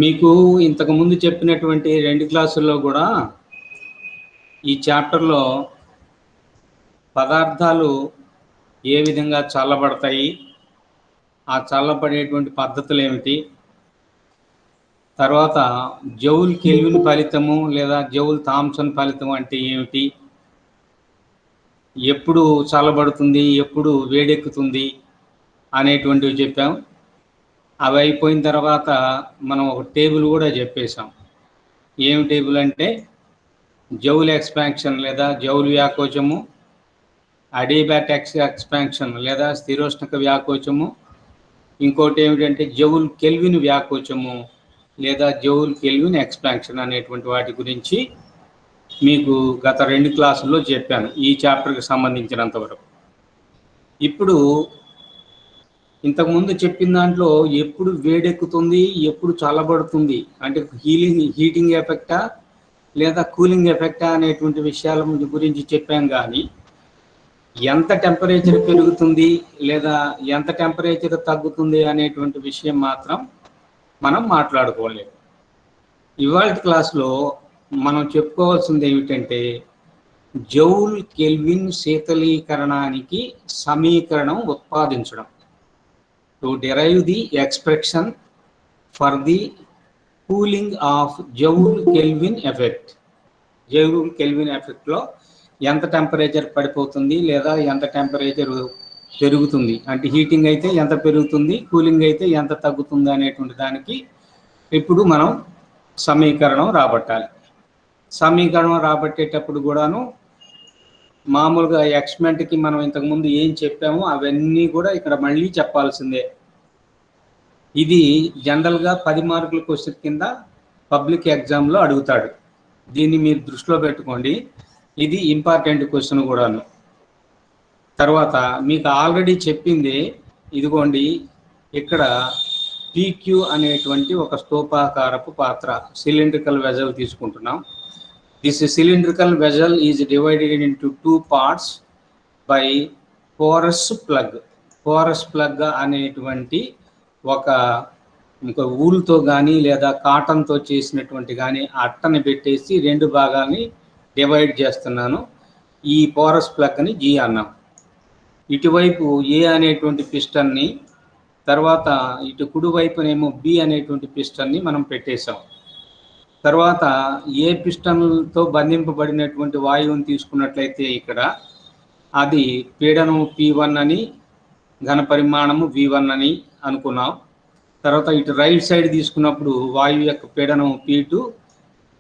మీకు ఇంతకుముందు చెప్పినటువంటి 2 క్లాసుల్లో కూడా ఈ చాప్టర్లో పదార్థాలు ఏ విధంగా చల్లబడతాయి, ఆ చల్లబడేటువంటి పద్ధతులు ఏమిటి, తర్వాత జౌల్ కెల్విన్ ఫలితము లేదా జౌల్ థామ్సన్ ఫలితం అంటే ఏమిటి, ఎప్పుడు చల్లబడుతుంది, ఎప్పుడు వేడెక్కుతుంది అనేటువంటివి చెప్పాం. అవి అయిపోయిన తర్వాత మనం ఒక టేబుల్ కూడా చెప్పేశాం. ఏమి టేబుల్ అంటే జౌల్ ఎక్స్పాన్షన్ లేదా జౌల్ వ్యాకోచము, అడియాబాటిక్ ఎక్స్పాన్షన్ లేదా స్థిరోష్ణక వ్యాకోచము, ఇంకోటి ఏమిటంటే జౌల్ కెల్విన్ వ్యాకోచము లేదా జౌల్ కెల్విన్ ఎక్స్పాన్షన్ అనేటువంటి వాటి గురించి మీకు గత 2 క్లాసుల్లో చెప్పాను ఈ చాప్టర్కి సంబంధించినంత వరకు. ఇప్పుడు ఇంతకుముందు చెప్పిన దాంట్లో ఎప్పుడు వేడెక్కుతుంది, ఎప్పుడు చల్లబడుతుంది అంటే హీటింగ్ ఎఫెక్టా లేదా కూలింగ్ ఎఫెక్టా అనేటువంటి విషయాల గురించి చెప్పాం. కానీ ఎంత టెంపరేచర్ పెరుగుతుంది లేదా ఎంత టెంపరేచర్ తగ్గుతుంది అనేటువంటి విషయం మాత్రం మనం మాట్లాడుకోలేదు. ఇవాళ క్లాస్లో మనం చెప్పుకోవాల్సింది ఏమిటంటే జౌల్ కెల్విన్ శీతలీకరణానికి సమీకరణం ఉత్పాదించడం. To derive the expression for the cooling of Joule Kelvin effect. Joule Kelvin ఎఫెక్ట్లో ఎంత టెంపరేచర్ పడిపోతుంది లేదా ఎంత టెంపరేచర్ పెరుగుతుంది అంటే హీటింగ్ అయితే ఎంత పెరుగుతుంది, కూలింగ్ అయితే ఎంత తగ్గుతుంది అనేటువంటి దానికి ఇప్పుడు మనం సమీకరణం రాబట్టాలి. సమీకరణం రాబట్టేటప్పుడు కూడాను మామూలుగా ఎక్స్పెరిమెంట్కి మనం ఇంతకుముందు ఏం చెప్పామో అవన్నీ కూడా ఇక్కడ మళ్ళీ చెప్పాల్సిందే. ఇది జనరల్గా 10 మార్కుల క్వశ్చన్ కింద పబ్లిక్ ఎగ్జామ్లో అడుగుతాడు. దీన్ని మీరు దృష్టిలో పెట్టుకోండి. ఇది ఇంపార్టెంట్ క్వశ్చన్ కూడాను. తర్వాత మీకు ఆల్రెడీ చెప్పింది ఇదిగోండి, ఇక్కడ పీక్యూ అనేటువంటి ఒక స్తూపాకారపు పాత్ర సిలిండ్రికల్ వెజల్ తీసుకుంటున్నాం. This cylindrical vessel is divided into 2 parts by porous plug. Porous plug అనేటువంటి ఒక ఊలుతో కానీ లేదా కాటన్తో చేసినటువంటి కానీ అట్టని పెట్టేసి 2 భాగాల్ని డివైడ్ చేస్తున్నాను. ఈ పోరస్ ప్లగ్ని జీ అన్నాం. ఇటువైపు ఏ అనేటువంటి పిస్టన్ని, తర్వాత ఇటు కుడివైపునేమో బి అనేటువంటి పిస్టన్ని మనం పెట్టేశాం. తర్వాత ఏ పిస్టన్తో బంధింపబడినటువంటి వాయువుని తీసుకున్నట్లయితే ఇక్కడ అది పీడనం P1 అని, ఘన పరిమాణము V1 అని అనుకున్నాం. తర్వాత ఇటు రైట్ సైడ్ తీసుకున్నప్పుడు వాయువు యొక్క పీడనం P2,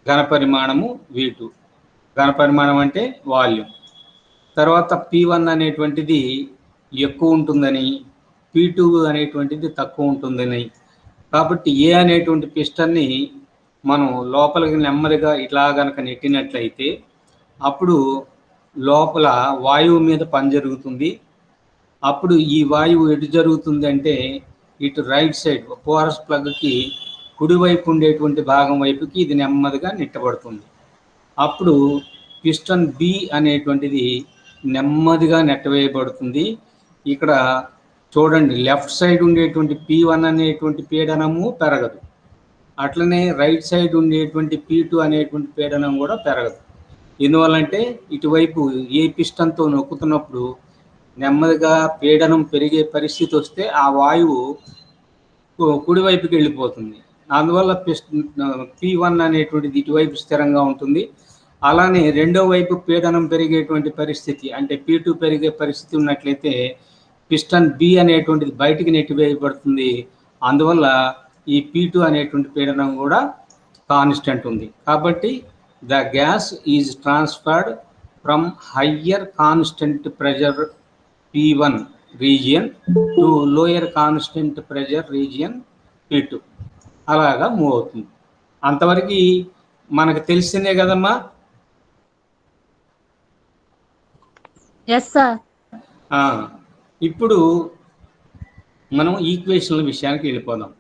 ఘన పరిమాణము V2. ఘన పరిమాణం అంటే వాల్యూమ్. తర్వాత P1 అనేటువంటిది ఎక్కువ ఉంటుందని, P2 అనేటువంటిది తక్కువ ఉంటుందని, కాబట్టి ఏ అనేటువంటి పిస్టన్ని మనం లోపలికి నెమ్మదిగా ఇట్లా కనుక నెట్టినట్లయితే అప్పుడు లోపల వాయువు మీద పని జరుగుతుంది. అప్పుడు ఈ వాయువు ఎటు జరుగుతుంది అంటే ఇటు రైట్ సైడ్ పోరస్ ప్లగ్కి కుడివైపు ఉండేటువంటి భాగం వైపుకి ఇది నెమ్మదిగా నెట్టబడుతుంది. అప్పుడు పిస్టన్ బి అనేటువంటిది నెమ్మదిగా నెట్టవేయబడుతుంది. ఇక్కడ చూడండి, లెఫ్ట్ సైడ్ ఉండేటువంటి P1 అనేటువంటి పీడనము పెరగదు, అట్లనే రైట్ సైడ్ ఉండేటువంటి P2 అనేటువంటి పీడనం కూడా పెరగదు. ఎందువల్లంటే ఇటువైపు ఏ పిస్టన్తో నొక్కుతున్నప్పుడు నెమ్మదిగా పీడనం పెరిగే పరిస్థితి వస్తే ఆ వాయువు కుడివైపుకి వెళ్ళిపోతుంది. అందువల్ల P1 అనేటువంటిది ఇటువైపు స్థిరంగా ఉంటుంది. అలానే రెండో వైపు పీడనం పెరిగేటువంటి పరిస్థితి అంటే P2 పెరిగే పరిస్థితి ఉన్నట్లయితే పిస్టన్ బి అనేటువంటిది బయటికి నెట్టివేయబడుతుంది. అందువల్ల ఈ P2 అనేటువంటి పీడనం కూడా కాన్స్టెంట్ ఉంది. కాబట్టి the gas is transferred from higher constant pressure P1 region to lower constant pressure region P2. అలాగా మూవ్ అవుతుంది. అంతవరకు మనకు తెలిసిందే కదమ్మా. ఇప్పుడు మనం ఈక్వేషన్ల విషయానికి వెళ్ళిపోదాం.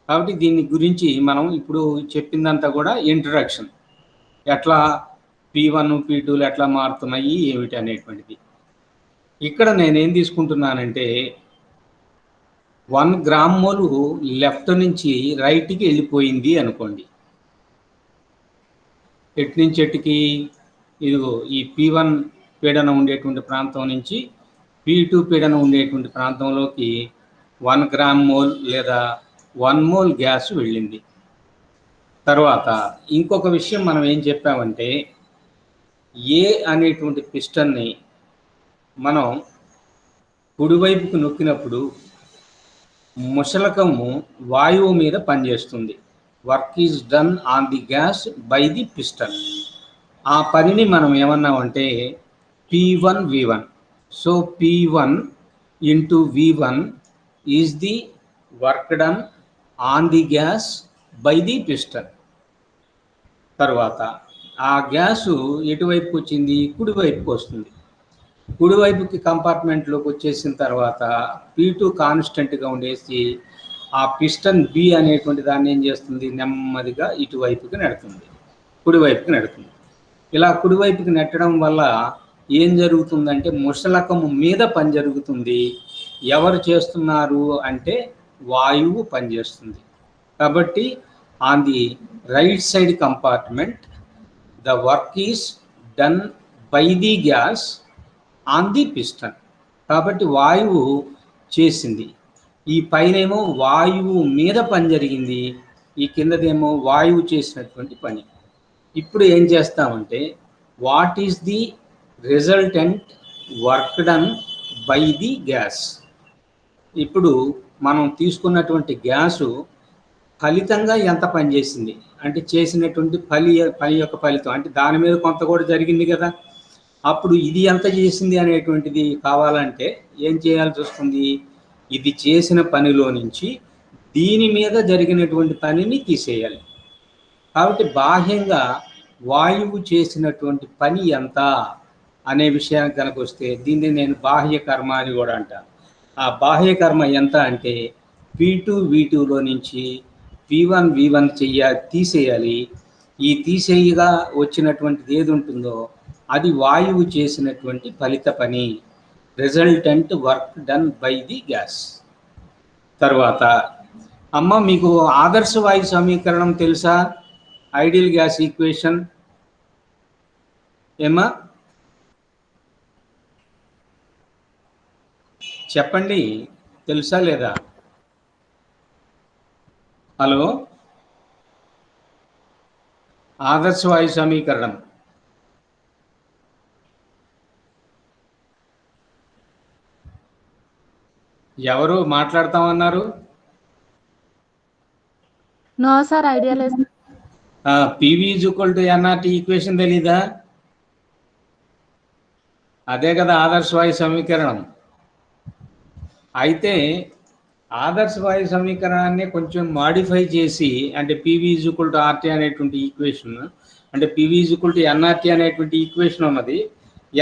కాబట్టి దీని గురించి మనం ఇప్పుడు చెప్పిందంతా కూడా ఇంట్రడక్షన్, ఎట్లా P1 P2లు ఎట్లా మారుతున్నాయి ఏమిటి అనేటువంటిది. ఇక్కడ నేనేం తీసుకుంటున్నానంటే 1 గ్రామ్ మోల్ లెఫ్ట్ నుంచి రైట్కి వెళ్ళిపోయింది అనుకోండి. ఎటు నుంచి ఎటుకి? ఇదిగో ఈ P1 పీడనం ఉండేటువంటి ప్రాంతం నుంచి P2 పీడనం ఉండేటువంటి ప్రాంతంలోకి 1 గ్రామ్ మోల్ లేదా 1 మోల్ గ్యాస్ వెళ్ళింది. తర్వాత ఇంకొక విషయం మనం ఏం చెప్పామంటే, ఏ అనేటువంటి పిస్టన్ని మనం కుడివైపుకు నొక్కినప్పుడు ముషలకము వాయువు మీద పనిచేస్తుంది. Work is done on the gas by the piston. ఆ పనిని మనం ఏమన్నామంటే P1V1. So P1 into V1 is the work done on the gas by the piston. తర్వాత ఆ గ్యాసు ఎటువైపుకి వచ్చింది? కుడివైపుకి వస్తుంది. కుడివైపుకి కంపార్ట్మెంట్లోకి వచ్చేసిన తర్వాత P2 కాన్స్టెంట్గా ఉండేసి ఆ పిస్టన్ B అనేటువంటి దాన్ని ఏం చేస్తుంది? నెమ్మదిగా ఇటువైపుకి నెడుతుంది, కుడివైపుకి నెడుతుంది. ఇలా కుడివైపుకి నెట్టడం వల్ల ఏం జరుగుతుందంటే ముషలకము మీద పని జరుగుతుంది. ఎవరు చేస్తున్నారు అంటే వాయువు పనిచేస్తుంది. కాబట్టి on the right side compartment the work is done by the gas on the piston. కాబట్టి వాయువు చేసింది. ఈ పైనేమో వాయువు మీద పని జరిగింది, ఈ కిందదేమో వాయువు చేసినటువంటి పని. ఇప్పుడు ఏం చేస్తామంటే what is the resultant work done by the gas. ఇప్పుడు మనం తీసుకున్నటువంటి గ్యాసు ఫలితంగా ఎంత పని చేసింది అంటే చేసినటువంటి పని యొక్క ఫలితం అంటే దాని మీద కొంత కూడా జరిగింది కదా. అప్పుడు ఇది ఎంత చేసింది అనేటువంటిది కావాలంటే ఏం చేయాల్సి వస్తుంది? ఇది చేసిన పనిలో నుంచి దీని మీద జరిగినటువంటి పనిని తీసేయాలి. కాబట్టి బాహ్యంగా వాయువు చేసినటువంటి పని ఎంత అనే విషయానికి కనుక వస్తే దీన్ని నేను బాహ్య కర్మ అని కూడా అంటాను. ఆ బాహ్య కర్మ ఎంత అంటే P2 V2లో నుంచి P1 V1 తీసేయాలి. ఈ తీసేయగా వచ్చినటువంటిది ఏది ఉంటుందో అది వాయువు చేసినటువంటి ఫలిత పని, resultant work done by the gas. తర్వాత అమ్మ మీకు ఆదర్శ వాయు సమీకరణం తెలుసా? ఐడియల్ గ్యాస్ ఈక్వేషన్ ఏమా చెప్పండి, తెలుసా లేదా? హలో, ఆదర్శ వాయు సమీకరణం ఎవరు మాట్లాడతామన్నారు? నో సార్, ఐడియా లేదు. PV = nRT ఈక్వేషన్ తెలీదా? అదే కదా ఆదర్శ వాయు సమీకరణం. అయితే ఆదర్శ వాయు సమీకరణాన్ని కొంచెం మాడిఫై చేసి అంటే PV = RT అనేటువంటి ఈక్వేషన్ అంటే PV = nRT అనేటువంటి ఈక్వేషన్ ఉన్నది.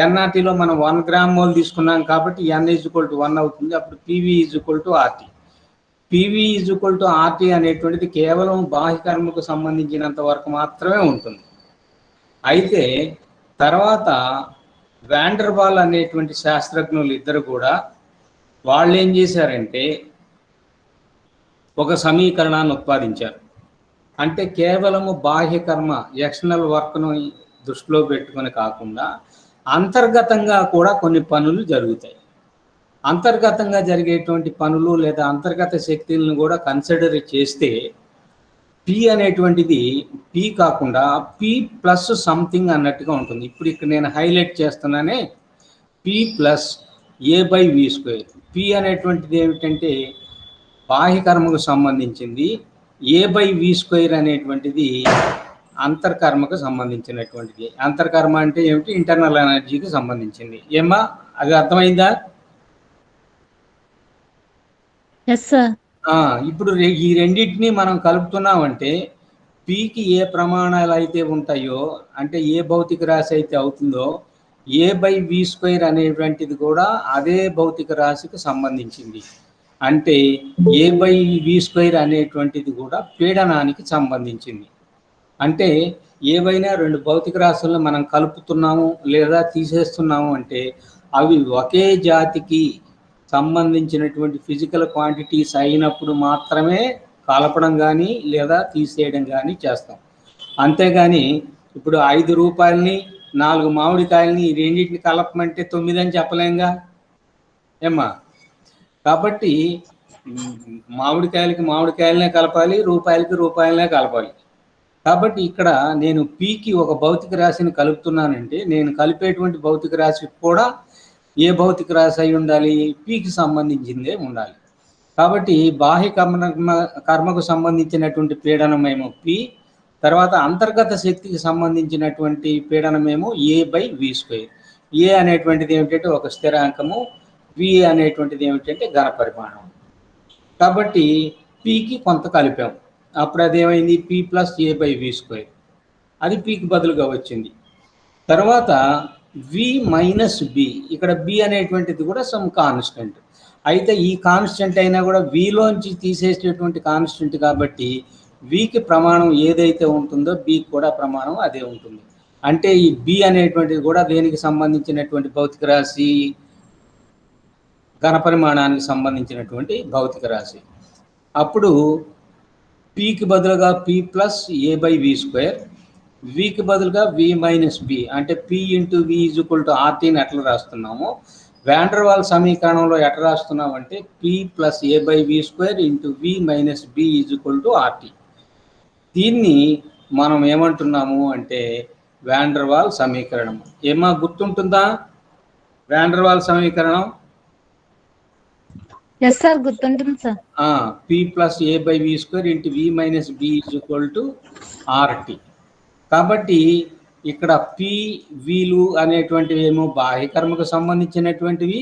nRTలో మనం 1 గ్రామ్ మోల్ తీసుకున్నాం కాబట్టి n = 1 అవుతుంది. అప్పుడు PV = RT. PV = RT అనేటువంటిది కేవలం బాహ్య కర్మకు సంబంధించినంత వరకు మాత్రమే ఉంటుంది. అయితే తర్వాత వాండర్ వాల్ అనేటువంటి శాస్త్రజ్ఞులు ఇద్దరు కూడా వాళ్ళు ఏం చేశారంటే ఒక సమీకరణాన్ని ఉత్పాదించారు. అంటే కేవలము బాహ్య కర్మ ఎక్స్టర్నల్ వర్క్ను దృష్టిలో పెట్టుకొని కాకుండా అంతర్గతంగా కూడా కొన్ని పనులు జరుగుతాయి. అంతర్గతంగా జరిగేటువంటి పనులు లేదా అంతర్గత శక్తులను కూడా కన్సిడర్ చేస్తే P అనేటువంటిది P కాకుండా P+ సంథింగ్ అన్నట్టుగా ఉంటుంది. ఇప్పుడు ఇక్కడ నేను హైలైట్ చేస్తున్నానే P+ A/V². P అనేటువంటిది ఏమిటంటే బాహ్యకర్మకు సంబంధించింది, A/V² అనేటువంటిది అంతర్కర్మకు సంబంధించినటువంటిది. అంతర్కర్మ అంటే ఏమిటి? ఇంటర్నల్ ఎనర్జీకి సంబంధించింది. ఏమా అది అర్థమైందా? ఇప్పుడు ఈ రెండింటినీ మనం కలుపుతున్నామంటే Pకి ఏ ప్రమాణాలు అయితే ఉంటాయో అంటే ఏ భౌతిక రాశి అయితే అవుతుందో A/V² అనేటువంటిది కూడా అదే భౌతిక రాశికి సంబంధించింది. అంటే A/V² అనేటువంటిది కూడా పీడనానికి సంబంధించింది. అంటే ఏవైనా రెండు భౌతిక రాశులను మనం కలుపుతున్నాము లేదా తీసేస్తున్నాము అంటే అవి ఒకే జాతికి సంబంధించినటువంటి ఫిజికల్ క్వాంటిటీస్ అయినప్పుడు మాత్రమే కలపడం కానీ లేదా తీసేయడం కానీ చేస్తాం. అంతేగాని ఇప్పుడు 5 రూపాయలని 4 మామిడికాయలని ఈ రెండింటిని కలపమంటే 9 అని చెప్పలేంగా ఏమ్మా. కాబట్టి మామిడికాయలకి మామిడికాయలనే కలపాలి, రూపాయలకి రూపాయలనే కలపాలి. కాబట్టి ఇక్కడ నేను పీకి ఒక భౌతిక రాశిని కలుపుతున్నానంటే నేను కలిపేటువంటి భౌతిక రాశి కూడా ఏ భౌతిక రాశి అయి ఉండాలి? పీకి సంబంధించిందే ఉండాలి. కాబట్టి బాహ్య కర్మకు సంబంధించినటువంటి పీడనమేమో పి, తర్వాత అంతర్గత శక్తికి సంబంధించినటువంటి పీడనమేమో A/V². ఏ అనేటువంటిది ఏమిటంటే ఒక స్థిరాంకము, వి అనేటువంటిది ఏమిటంటే ఘన పరిమాణం. కాబట్టి పీకి కొంత కలిపాం, అప్పుడు అదేమైంది P + A/V². అది పీకి బదులుగా వచ్చింది. తర్వాత V - B, ఇక్కడ B అనేటువంటిది కూడా సమ్ కాన్స్టెంట్. అయితే ఈ కాన్స్టెంట్ అయినా కూడా విలోంచి తీసేసేటువంటి కాన్స్టెంట్ కాబట్టి వికి ప్రమాణం ఏదైతే ఉంటుందో బికి కూడా ప్రమాణం అదే ఉంటుంది. అంటే ఈ బి అనేటువంటిది కూడా దేనికి సంబంధించినటువంటి భౌతిక రాశి? ఘనపరిమాణానికి సంబంధించినటువంటి భౌతిక రాశి. అప్పుడు పికి బదులుగా P + A/V², వికి బదులుగా V - B, అంటే P × V = RTని ఎట్లా రాస్తున్నామో వాన్ డెర్ వాల్ సమీకరణంలో ఎట్లా రాస్తున్నామంటే P + A/V² × V - B = RT. దీన్ని మనం ఏమంటున్నాము అంటే వాన్ డెర్ వాల్ సమీకరణం. ఏమా గుర్తుంటుందా వాన్ డెర్ వాల్ సమీకరణం? ఎస్ సార్, గుర్తుంటుంది sir. P + A/V² × V - B = RT. కాబట్టి ఇక్కడ P, Vలు అనేటువంటివి ఏమో బాహ్య కర్మకు సంబంధించినటువంటివి,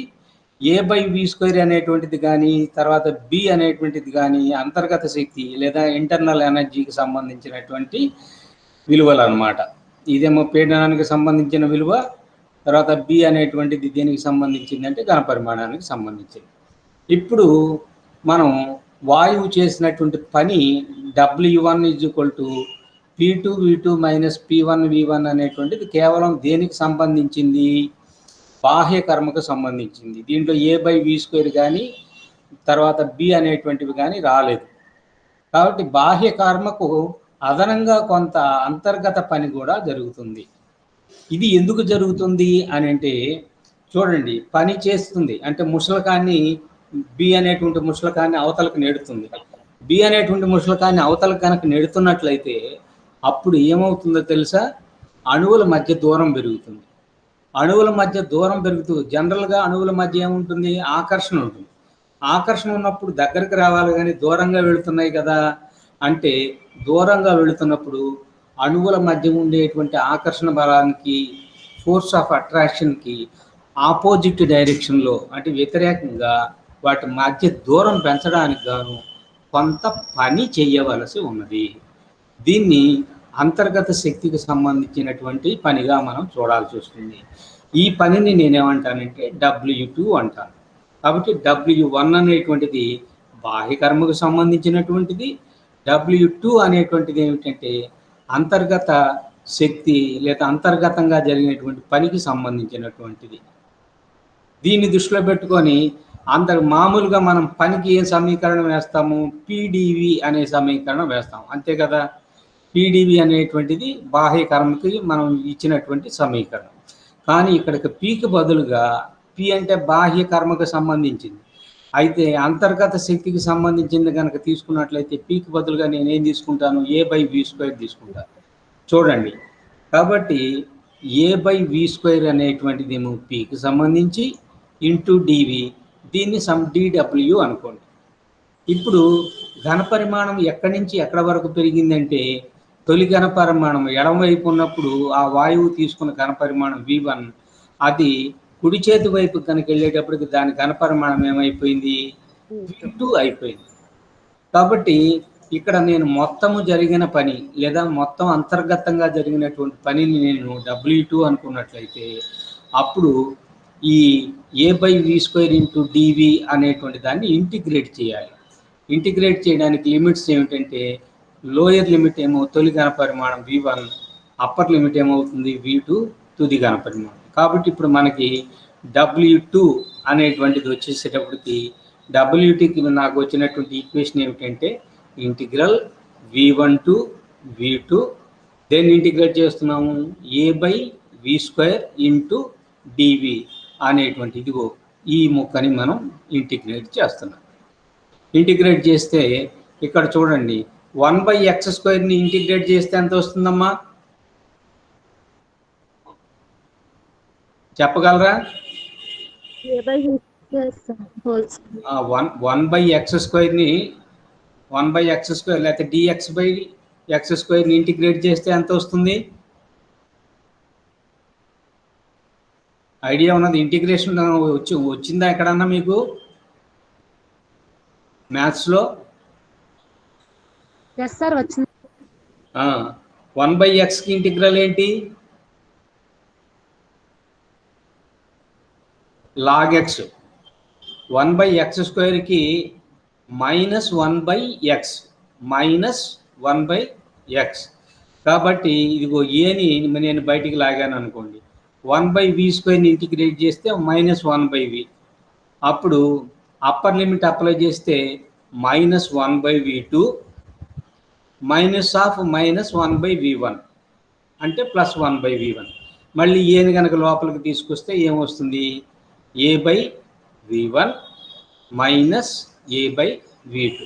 A/V² అనేటువంటిది కానీ తర్వాత B అనేటువంటిది కానీ అంతర్గత శక్తి లేదా ఇంటర్నల్ ఎనర్జీకి సంబంధించినటువంటి విలువలు అన్నమాట. ఇదేమో పీడనానికి సంబంధించిన విలువ, తర్వాత B అనేటువంటిది దేనికి సంబంధించింది అంటే ఘన పరిమాణానికి సంబంధించింది. ఇప్పుడు మనం వాయువు చేసినటువంటి పని W1 = P2V2 - P1V1 అనేటువంటిది కేవలం దేనికి సంబంధించింది? బాహ్య కర్మకు సంబంధించింది. దీంట్లో A/V² కానీ తర్వాత B అనేటువంటివి కానీ రాలేదు. కాబట్టి బాహ్య కర్మకు అదనంగా కొంత అంతర్గత పని కూడా జరుగుతుంది. ఇది ఎందుకు జరుగుతుంది అని అంటే చూడండి, పని చేస్తుంది అంటే ముసలకాన్ని B అనేటువంటి ముసలకాన్ని అవతలకు నెడుతుంది. B అనేటువంటి ముసలకాన్ని అవతలకు కనుక నెడుతున్నట్లయితే అప్పుడు ఏమవుతుందో తెలుసా? అణువుల మధ్య దూరం పెరుగుతుంది. అణువుల మధ్య దూరం పెరుగుతూ జనరల్గా అణువుల మధ్య ఏముంటుంది? ఆకర్షణ ఉంటుంది. ఆకర్షణ ఉన్నప్పుడు దగ్గరికి రావాలి కానీ దూరంగా వెళుతున్నాయి కదా. అంటే దూరంగా వెళుతున్నప్పుడు అణువుల మధ్య ఉండేటువంటి ఆకర్షణ బలానికి, ఫోర్స్ ఆఫ్ అట్రాక్షన్కి ఆపోజిట్ డైరెక్షన్లో అంటే వ్యతిరేకంగా వాటి మధ్య దూరం పెంచడానికి గాను కొంత పని చేయవలసి ఉన్నది. దీన్ని అంతర్గత శక్తికి సంబంధించినటువంటి పనిగా మనం చూడాల్సి వస్తుంది. ఈ పనిని నేనేమంటానంటే W2 అంటాను. కాబట్టి W1 అనేటువంటిది బాహ్య కర్మకు సంబంధించినటువంటిది, W2 అనేటువంటిది ఏమిటంటే అంతర్గత శక్తి లేదా అంతర్గతంగా జరిగినటువంటి పనికి సంబంధించినటువంటిది. దీన్ని దృష్టిలో పెట్టుకొని మామూలుగా మనం పనికి ఏ సమీకరణం వేస్తాము? PdV అనే సమీకరణం వేస్తాం, అంతే కదా. PdV అనేటువంటిది బాహ్య కర్మకి మనం ఇచ్చినటువంటి సమీకరణం. కానీ ఇక్కడికి Pకి బదులుగా P అంటే బాహ్య కర్మకు సంబంధించింది, అయితే అంతర్గత శక్తికి సంబంధించింది కనుక తీసుకున్నట్లయితే Pకి బదులుగా నేనేం తీసుకుంటాను? A/V² తీసుకుంటాను. చూడండి, కాబట్టి A/V² అనేటువంటిది ఏమో Pకి సంబంధించి ఇంటూ dV, దీన్ని సమ్ dW అనుకోండి. ఇప్పుడు ఘన పరిమాణం ఎక్కడి నుంచి ఎక్కడ వరకు పెరిగిందంటే తొలి ఘన పరిమాణం ఎడమవైపు ఉన్నప్పుడు ఆ వాయువు తీసుకున్న ఘన పరిమాణం V1, అది కుడి చేతి వైపు కనుక వెళ్ళేటప్పటికి దాని ఘన పరిమాణం ఏమైపోయింది? V2 అయిపోయింది. కాబట్టి ఇక్కడ నేను మొత్తము జరిగిన పని లేదా మొత్తం అంతర్గతంగా జరిగినటువంటి పనిని నేను W2 అనుకున్నట్లయితే అప్పుడు ఈ A/V² × dV అనేటువంటి దాన్ని ఇంటిగ్రేట్ చేయాలి. ఇంటిగ్రేట్ చేయడానికి లిమిట్స్ ఏమిటంటే లోయర్ లిమిట్ ఏమో తొలి ఘన పరిమాణం V1, అప్పర్ లిమిట్ ఏమవుతుంది V2 తుది ఘన పరిమాణం. కాబట్టి ఇప్పుడు మనకి W2 అనేటువంటిది వచ్చేసేటప్పటికి డబ్ల్యూటీకి నాకు వచ్చినటువంటి ఈక్వేషన్ ఏమిటంటే ఇంటిగ్రల్ v1 టు v2 దేన్ని ఇంటిగ్రేట్ చేస్తున్నాము a/v² ఇంటూ డివి అనేటువంటి ఇదిగో ఈ ముక్కని మనం ఇంటిగ్రేట్ చేస్తున్నాం. ఇంటిగ్రేట్ చేస్తే ఇక్కడ చూడండి 1/x² ని ఇంటిగ్రేట్ చేస్తే ఎంత వస్తుందమ్మా చెప్పగలరా? 1/x² ని 1/x² లేకపోతే dx/x² ని ఇంటిగ్రేట్ చేస్తే ఎంత వస్తుంది? ఐడియా ఉన్నది? ఇంటిగ్రేషన్ వచ్చిందా ఎక్కడన్నా మీకు మ్యాథ్స్లో? ఎస్ సార్ వచ్చింది. 1/xకి ఇంటిగ్రల్ ఏంటి? log x. 1/x²కి -1/x -1/x. కాబట్టి ఇదిగో ఏని నేను బయటికి లాగాను అనుకోండి, 1/v² ఇంటిగ్రేట్ చేస్తే -1/v. అప్పుడు అప్పర్ లిమిట్ అప్లై చేస్తే -1/v2 -1/v1 అంటే +1/v1. మళ్ళీ ఏని కనుక లోపలికి తీసుకొస్తే ఏమొస్తుంది? a/v1 a/v2.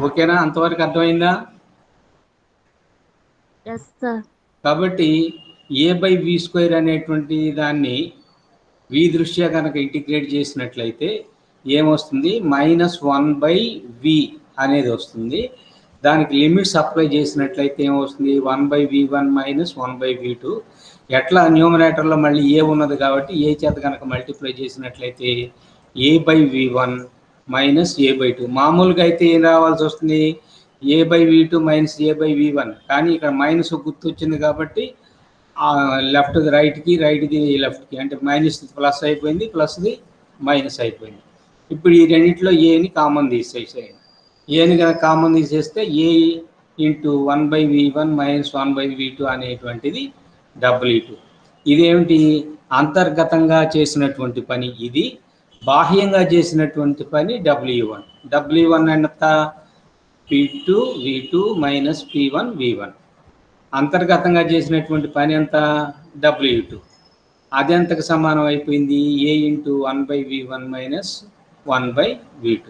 ఓకేనా? అంతవరకు అర్థమైందా? కాబట్టి a/v² అనేటువంటి దాన్ని v దృష్ట్యా కనుక ఇంటిగ్రేట్ చేసినట్లయితే ఏమొస్తుంది? -1/v అనేది వస్తుంది. దానికి లిమిట్స్ అప్లై చేసినట్లయితే ఏమొస్తుంది? 1/v1 -1/v2. ఎట్లా న్యూమరేటర్లో మళ్ళీ ఏ ఉన్నది కాబట్టి ఏ చేత కనుక మల్టిప్లై చేసినట్లయితే a/v1 a/2. మామూలుగా అయితే ఏం రావాల్సి వస్తుంది? a/v2 a/v1. కానీ ఇక్కడ మైనస్ గుర్తు వచ్చింది కాబట్టి లెఫ్ట్ రైట్కి, రైట్ది లెఫ్ట్కి, అంటే మైనస్ ప్లస్ అయిపోయింది, ప్లస్ది మైనస్ అయిపోయింది. ఇప్పుడు ఈ రెండింటిలో ఏని కామన్ తీసేసేయండి. ఏని కనుక కామన్ తీసేస్తే a × 1/v1 -1/v2 అనేటువంటిది w2. ఇదేమిటి? అంతర్గతంగా చేసినటువంటి పని ఇది, బాహ్యంగా చేసినటువంటి పని w1. w1 ఎంత? p2 v2 -p1 v1. అంతర్గతంగా చేసినటువంటి పని ఎంత? w2. అది ఎంతకు సమానం అయిపోయింది? a × 1/v1 -1/v2.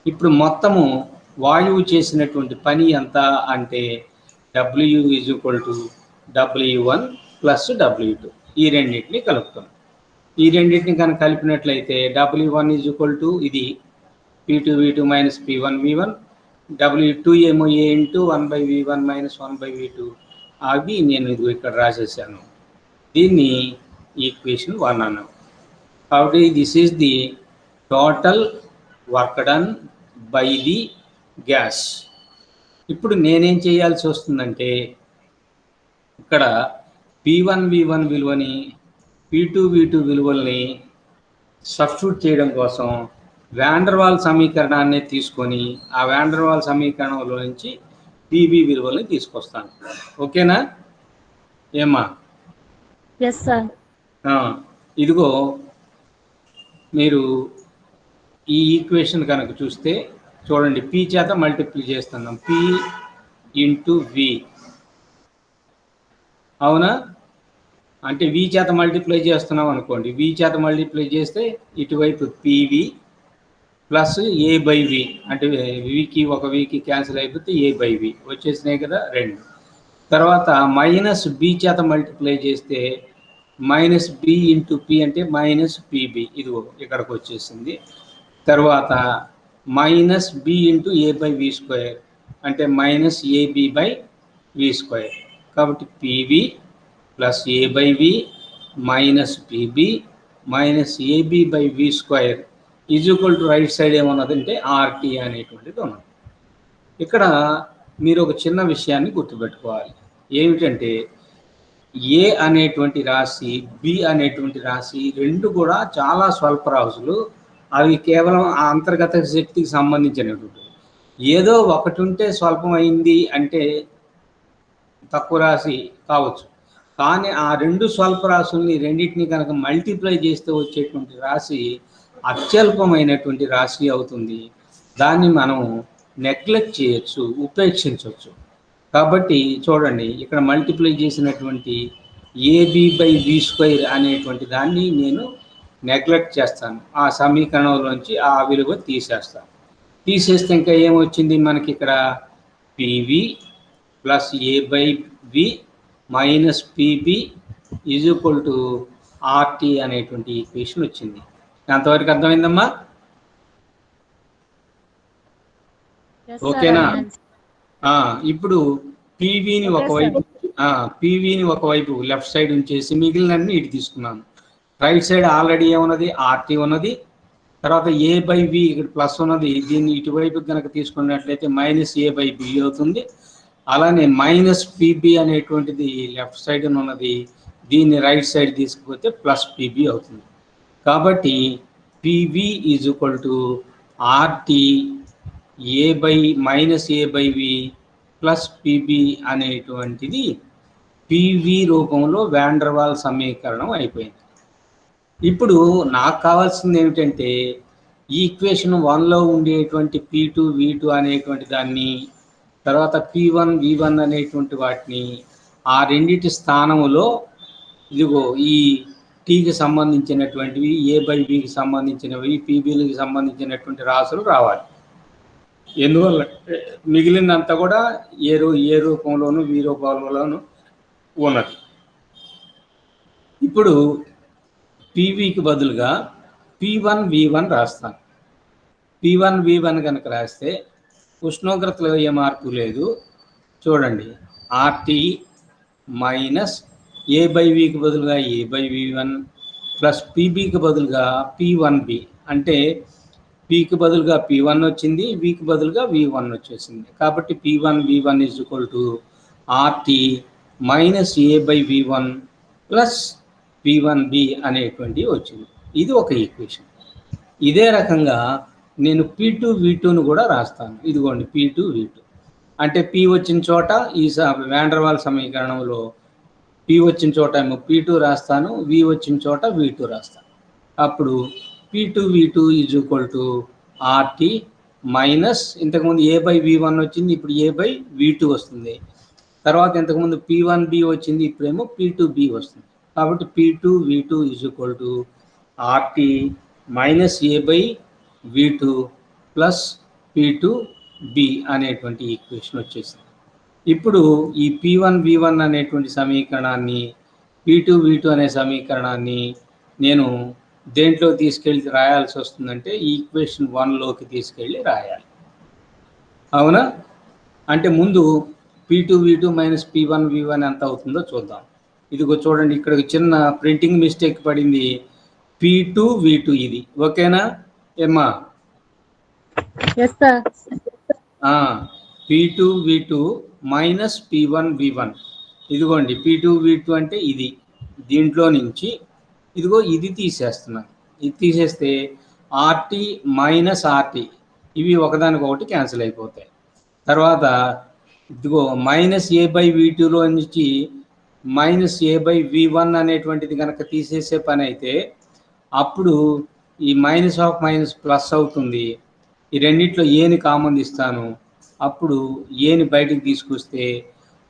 ఇప్పుడు మొత్తము వాయువు చేసినటువంటి పని ఎంత అంటే w w1 + w2. ఈ రెండింటిని కలుపుతాం. ఈ రెండింటిని కనుక కలిపినట్లయితే w1 ఇది p2 v2 -p1 v1, w2 ఏమో a × 1/v1 -1/v2. అవి నేను ఇది ఇక్కడ రాసేసాను. దీన్ని ఈక్వేషన్ 1 అన్నాం. కాబట్టి this is the total work done by the gas. ఇప్పుడు నేనేం చేయాల్సి వస్తుందంటే ఇక్కడ p1 v1 విలువని p2 v2 విలువల్ని సబ్స్టిట్యూట్ చేయడం కోసం వాన్ డెర్ వాల్ సమీకరణాన్ని తీసుకొని ఆ వాన్ డెర్ వాల్ సమీకరణంలో నుంచి pv విలువల్ని తీసుకొస్తాను. ఓకేనా? ఏమా? Yes sir. ఇదిగో మీరు ఈ ఈక్వేషన్ కనుక చూస్తే చూడండి, p చేత మల్టిప్లై చేస్తున్నాం, p × v. అవునా? అంటే v చేత మల్టిప్లై చేస్తున్నాం అనుకోండి, v చేత మల్టిప్లై చేస్తే ఇటువైపు pv ప్లస్ a/v, అంటే వికి ఒక వికి క్యాన్సిల్ అయిపోతే a/v వచ్చేసినాయి కదా 2. తర్వాత -b చేత మల్టిప్లై చేస్తే -b × p అంటే -pb, ఇదిగో ఇక్కడికి వచ్చేసింది. తర్వాత -b × a/v² అంటే -ab/v². కాబట్టి pv + a/v -pb -ab/v² = right side ఏమన్నదంటే RT అనేటువంటిది ఉన్నది. ఇక్కడ మీరు ఒక చిన్న విషయాన్ని గుర్తుపెట్టుకోవాలి. ఏమిటంటే ఏ అనేటువంటి రాశి, బి అనేటువంటి రాశి రెండు కూడా చాలా స్వల్ప రాశులు. అవి కేవలం ఆ అంతర్గత శక్తికి సంబంధించినటువంటి. ఏదో ఒకటి ఉంటే స్వల్పమైంది అంటే తక్కువ రాశి కావచ్చు, కానీ ఆ రెండు స్వల్ప రాశుల్ని రెండింటిని కనుక మల్టిప్లై చేస్తే వచ్చేటువంటి రాశి అత్యల్పమైనటువంటి రాశి అవుతుంది. దాన్ని మనం నెగ్లెక్ట్ చేయొచ్చు, ఉపేక్షించవచ్చు. కాబట్టి చూడండి, ఇక్కడ మల్టిప్లై చేసినటువంటి AB/V² అనేటువంటి దాన్ని నేను నెగ్లెక్ట్ చేస్తాను. ఆ సమీకరణంలోంచి ఆ విలువ తీసేస్తాను. తీసేస్తే ఇంకా ఏమొచ్చింది మనకి ఇక్కడ? PV plus A/V minus PB is equal to RT అనేటువంటి ఈక్వేషన్ వచ్చింది. అంతవరకు అర్థమైందమ్మా? ఓకేనా? ఇప్పుడు పీవీని ఒకవైపు లెఫ్ట్ సైడ్ ఉంచేసి మిగిలినన్ని ఇటు తీసుకున్నాను. రైట్ సైడ్ ఆల్రెడీ ఏమున్నది? RT ఉన్నది. తర్వాత A/V ఇక్కడ ప్లస్ ఉన్నది. దీన్ని ఇటువైపు కనుక తీసుకున్నట్లయితే మైనస్ A/B అవుతుంది. అలానే మైనస్ PB అనేటువంటిది లెఫ్ట్ సైడ్ ఉన్నది. దీన్ని రైట్ సైడ్ తీసుకుపోతే ప్లస్ PB అవుతుంది. కాబట్టి PV is equal to RT minus A/V plus PB అనేటువంటిది PV రూపంలో వాన్ డెర్ వాల్ సమీకరణం అయిపోయింది. ఇప్పుడు నాకు కావాల్సింది ఏమిటంటే ఈక్వేషన్ 1లో ఉండేటువంటి P2 V2 అనేటువంటి దాన్ని, తర్వాత P1 V1 అనేటువంటి వాటిని ఆ రెండిటి స్థానంలో ఇదిగో ఈ టీకి సంబంధించినటువంటివి, A/Bకి సంబంధించినవి, PBలకి సంబంధించినటువంటి రాసులు రావాలి. ఎందువల్ల మిగిలినంతా కూడా ఏ రూపంలోనూ V రూపంలోనూ ఉన్నది. ఇప్పుడు PVకి బదులుగా P1 V1 రాస్తాను. P1 V1 కనుక రాస్తే ఉష్ణోగ్రతలో ఏ మార్పు లేదు. చూడండి, RT మైనస్ A/Vకి బదులుగా A/V1 ప్లస్ PBకి బదులుగా P1B. అంటే Pకి బదులుగా P1 వచ్చింది, Vకి బదులుగా V1 వచ్చేసింది. కాబట్టి P1 V1 is equal to RT minus A/V1 plus P1B అనేటువంటివి వచ్చింది. ఇది ఒక ఈక్వేషన్. ఇదే రకంగా నేను P2 V2ను కూడా రాస్తాను. ఇదిగోండి P2 V2 అంటే P వచ్చిన చోట ఈ వాన్ డెర్ వాల్ సమీకరణంలో P వచ్చిన చోట ఏమో P2 రాస్తాను, V వచ్చిన చోట V2 రాస్తాను. అప్పుడు P2 V2 is equal to RT minus ఇంతకుముందు A/V1 వచ్చింది, ఇప్పుడు A/V2 వస్తుంది. తర్వాత ఇంతకుముందు P1B వచ్చింది, ఇప్పుడేమో P2B వస్తుంది. కాబట్టి P2 V2 is equal to RT minus A/V2 plus P2B అనేటువంటి ఈక్వేషన్ వచ్చేసింది. ఇప్పుడు ఈ P1 V1 అనేటువంటి సమీకరణాన్ని, P2 V2 అనే సమీకరణాన్ని నేను దేంట్లో తీసుకెళ్ళి రాయాల్సి వస్తుందంటే ఈక్వేషన్ 1లోకి తీసుకెళ్ళి రాయాలి. అవునా? అంటే ముందు P2 V2 minus P1 V1 ఎంత అవుతుందో చూద్దాం. ఇదిగో చూడండి, ఇక్కడ చిన్న ప్రింటింగ్ మిస్టేక్ పడింది. P2 V2 ఇది ఓకేనా ఏమ్మా? P2 V2 minus P1 V1. ఇదిగోండి P2 V2 అంటే ఇది. దీంట్లో నుంచి ఇదిగో ఇది తీసేస్తున్నాను. ఇది తీసేస్తే RT మైనస్ RT ఇవి ఒకదానికొకటి క్యాన్సిల్ అయిపోతాయి. తర్వాత ఇదిగో మైనస్ A/V2లో నుంచి మైనస్ A/V1 అనేటువంటిది కనుక తీసేసే పని అయితే అప్పుడు ఈ మైనస్ ఆఫ్ మైనస్ ప్లస్ అవుతుంది. ఈ రెండిట్లో ఏని కామన్ ఇస్తాను, అప్పుడు ఏని బయటికి తీసుకొస్తే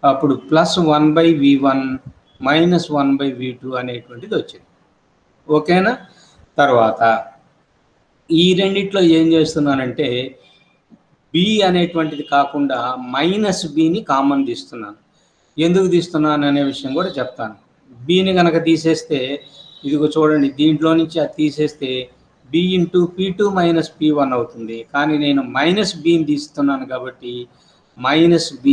అప్పుడు ప్లస్ 1/V1 మైనస్ 1/V2 అనేటువంటిది వచ్చింది. ఓకేనా? తర్వాత ఈ రెండిట్లో ఏం చేస్తున్నానంటే B అనేటువంటిది కాకుండా మైనస్ Bని కామన్ తీస్తున్నాను. ఎందుకు తీస్తున్నాను అనే విషయం కూడా చెప్తాను. Bని కనుక తీసేస్తే ఇదిగో చూడండి, దీంట్లో నుంచి అది తీసేస్తే B into P2 minus P1 అవుతుంది. కానీ నేను మైనస్ Bని తీస్తున్నాను కాబట్టి minus B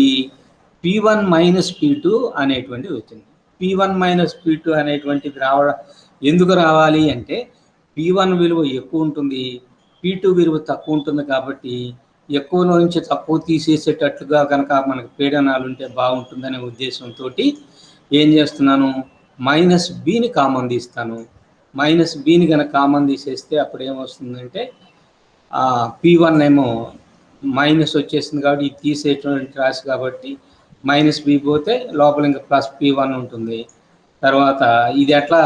P1 minus P2 అనేటువంటిది వచ్చింది. P1 మైనస్ P2 అనేటువంటిది ఎందుకు రావాలి అంటే P1 విలువ ఎక్కువ ఉంటుంది, P2 విలువ తక్కువ ఉంటుంది. కాబట్టి ఎక్కువలో నుంచి తక్కువ తీసేసేటట్లుగా కనుక మనకు పీడనాలు ఉంటే బాగుంటుందనే ఉద్దేశంతో ఏం చేస్తున్నాను, మైనస్ Bని కామన్ తీస్తాను. మైనస్ Bని కనుక కామన్ తీసేస్తే అప్పుడు ఏమొస్తుందంటే P1 ఏమో మైనస్ వచ్చేసింది కాబట్టి ఇది తీసేటువంటి రాశి కాబట్టి మైనస్ B పోతే లోపల ఇంకా ప్లస్ P1 ఉంటుంది. తర్వాత ఇది ఎట్లా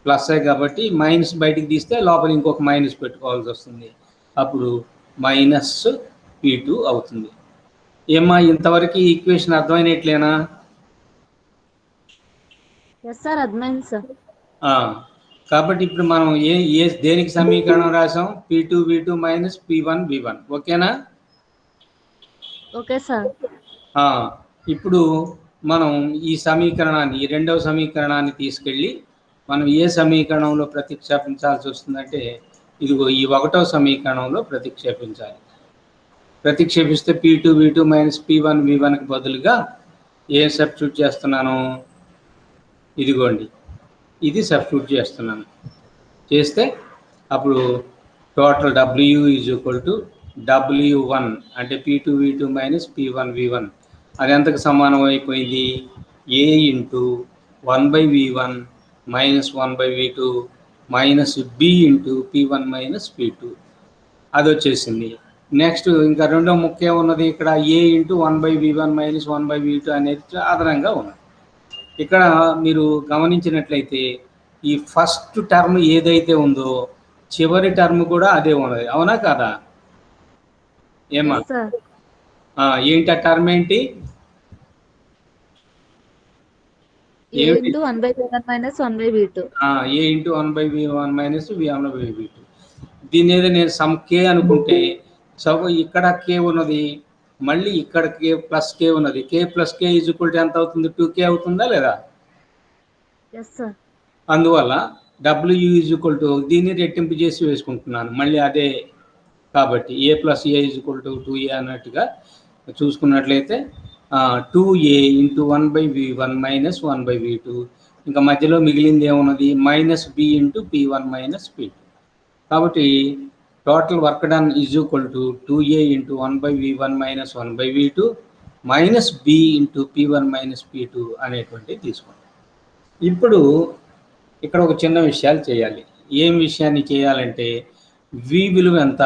ప్లస్ఏ కాబట్టి మైనస్ బయటికి తీస్తే లోపల ఇంకొక మైనస్ పెట్టుకోవాల్సి వస్తుంది. అప్పుడు మైనస్ P2 అవుతుంది. ఏమ్మా ఇంతవరకు ఈ ఈక్వేషన్ అర్థమైనట్లేనా? ఎస్ సార్, అర్థమైంది సార్. కాబట్టి ఇప్పుడు మనం దేనికి సమీకరణం రాసాం? P2V2 minus P1V1. ఓకేనా? Okay sir. ఇప్పుడు మనం ఈ సమీకరణాన్ని, ఈ రెండవ సమీకరణాన్ని తీసుకెళ్ళి మనం ఏ సమీకరణంలో ప్రతిక్షేపించాల్సి వస్తుందంటే ఇదిగో ఈ ఒకటవ సమీకరణంలో ప్రతిక్షేపించాలి. ప్రతిక్షేపిస్తే P2V2 మైనస్ P1V1కి బదులుగా ఏం సబ్స్టిట్యూట్ చేస్తున్నాను? ఇదిగోండి, ఇది సబ్స్టిట్యూట్ చేస్తున్నాను. చేస్తే అప్పుడు total W is equal to W1 అంటే P2V2 మైనస్ P1V1. అది ఎంతకు సమానం అయిపోయింది? A into 1/V1 minus 1/V2 minus B into P1 minus P2 అది వచ్చేసింది. నెక్స్ట్ ఇంకా రెండో ముఖ్యం ఉన్నది ఇక్కడ A into 1/V1 minus 1/V2 అనేది అదనంగా ఉన్నది. ఇక్కడ మీరు గమనించినట్లయితే ఈ ఫస్ట్ టర్మ్ ఏదైతే ఉందో చివరి టర్మ్ కూడా అదే ఉన్నది. అవునా కాదా? ఏమా ఏంటి ఆ టర్మ్ ఏంటి? A into 1/V1 minus 1/V2. A into 1/V1 minus V1/V2. దీని ఏదో నేను సమ్ K అనుకుంటే ఇక్కడ K ఉన్నది, మళ్ళీ ఇక్కడ K ప్లస్ K ఉన్నది. K plus K is equal to ఎంత అవుతుంది? 2K అవుతుందా లేదా? అందువల్ల W ఈజ్ ఈక్వల్ టు దీన్ని రెట్టింపు చేసి వేసుకుంటున్నాను మళ్ళీ అదే. కాబట్టి A plus A is equal to 2A అన్నట్టుగా చూసుకున్నట్లయితే 2A into 1/V1 minus 1/V2. ఇంకా మధ్యలో మిగిలింది ఏమున్నది? Minus B into P1 minus P2. కాబట్టి total work done is equal to 2A into 1/V1 minus 1/V2 minus B into P1 minus P2 అనేటువంటిది తీసుకుంటాం. ఇప్పుడు ఇక్కడ ఒక చిన్న విషయాలు చేయాలి. ఏం విషయాన్ని చేయాలంటే V విలువ ఎంత?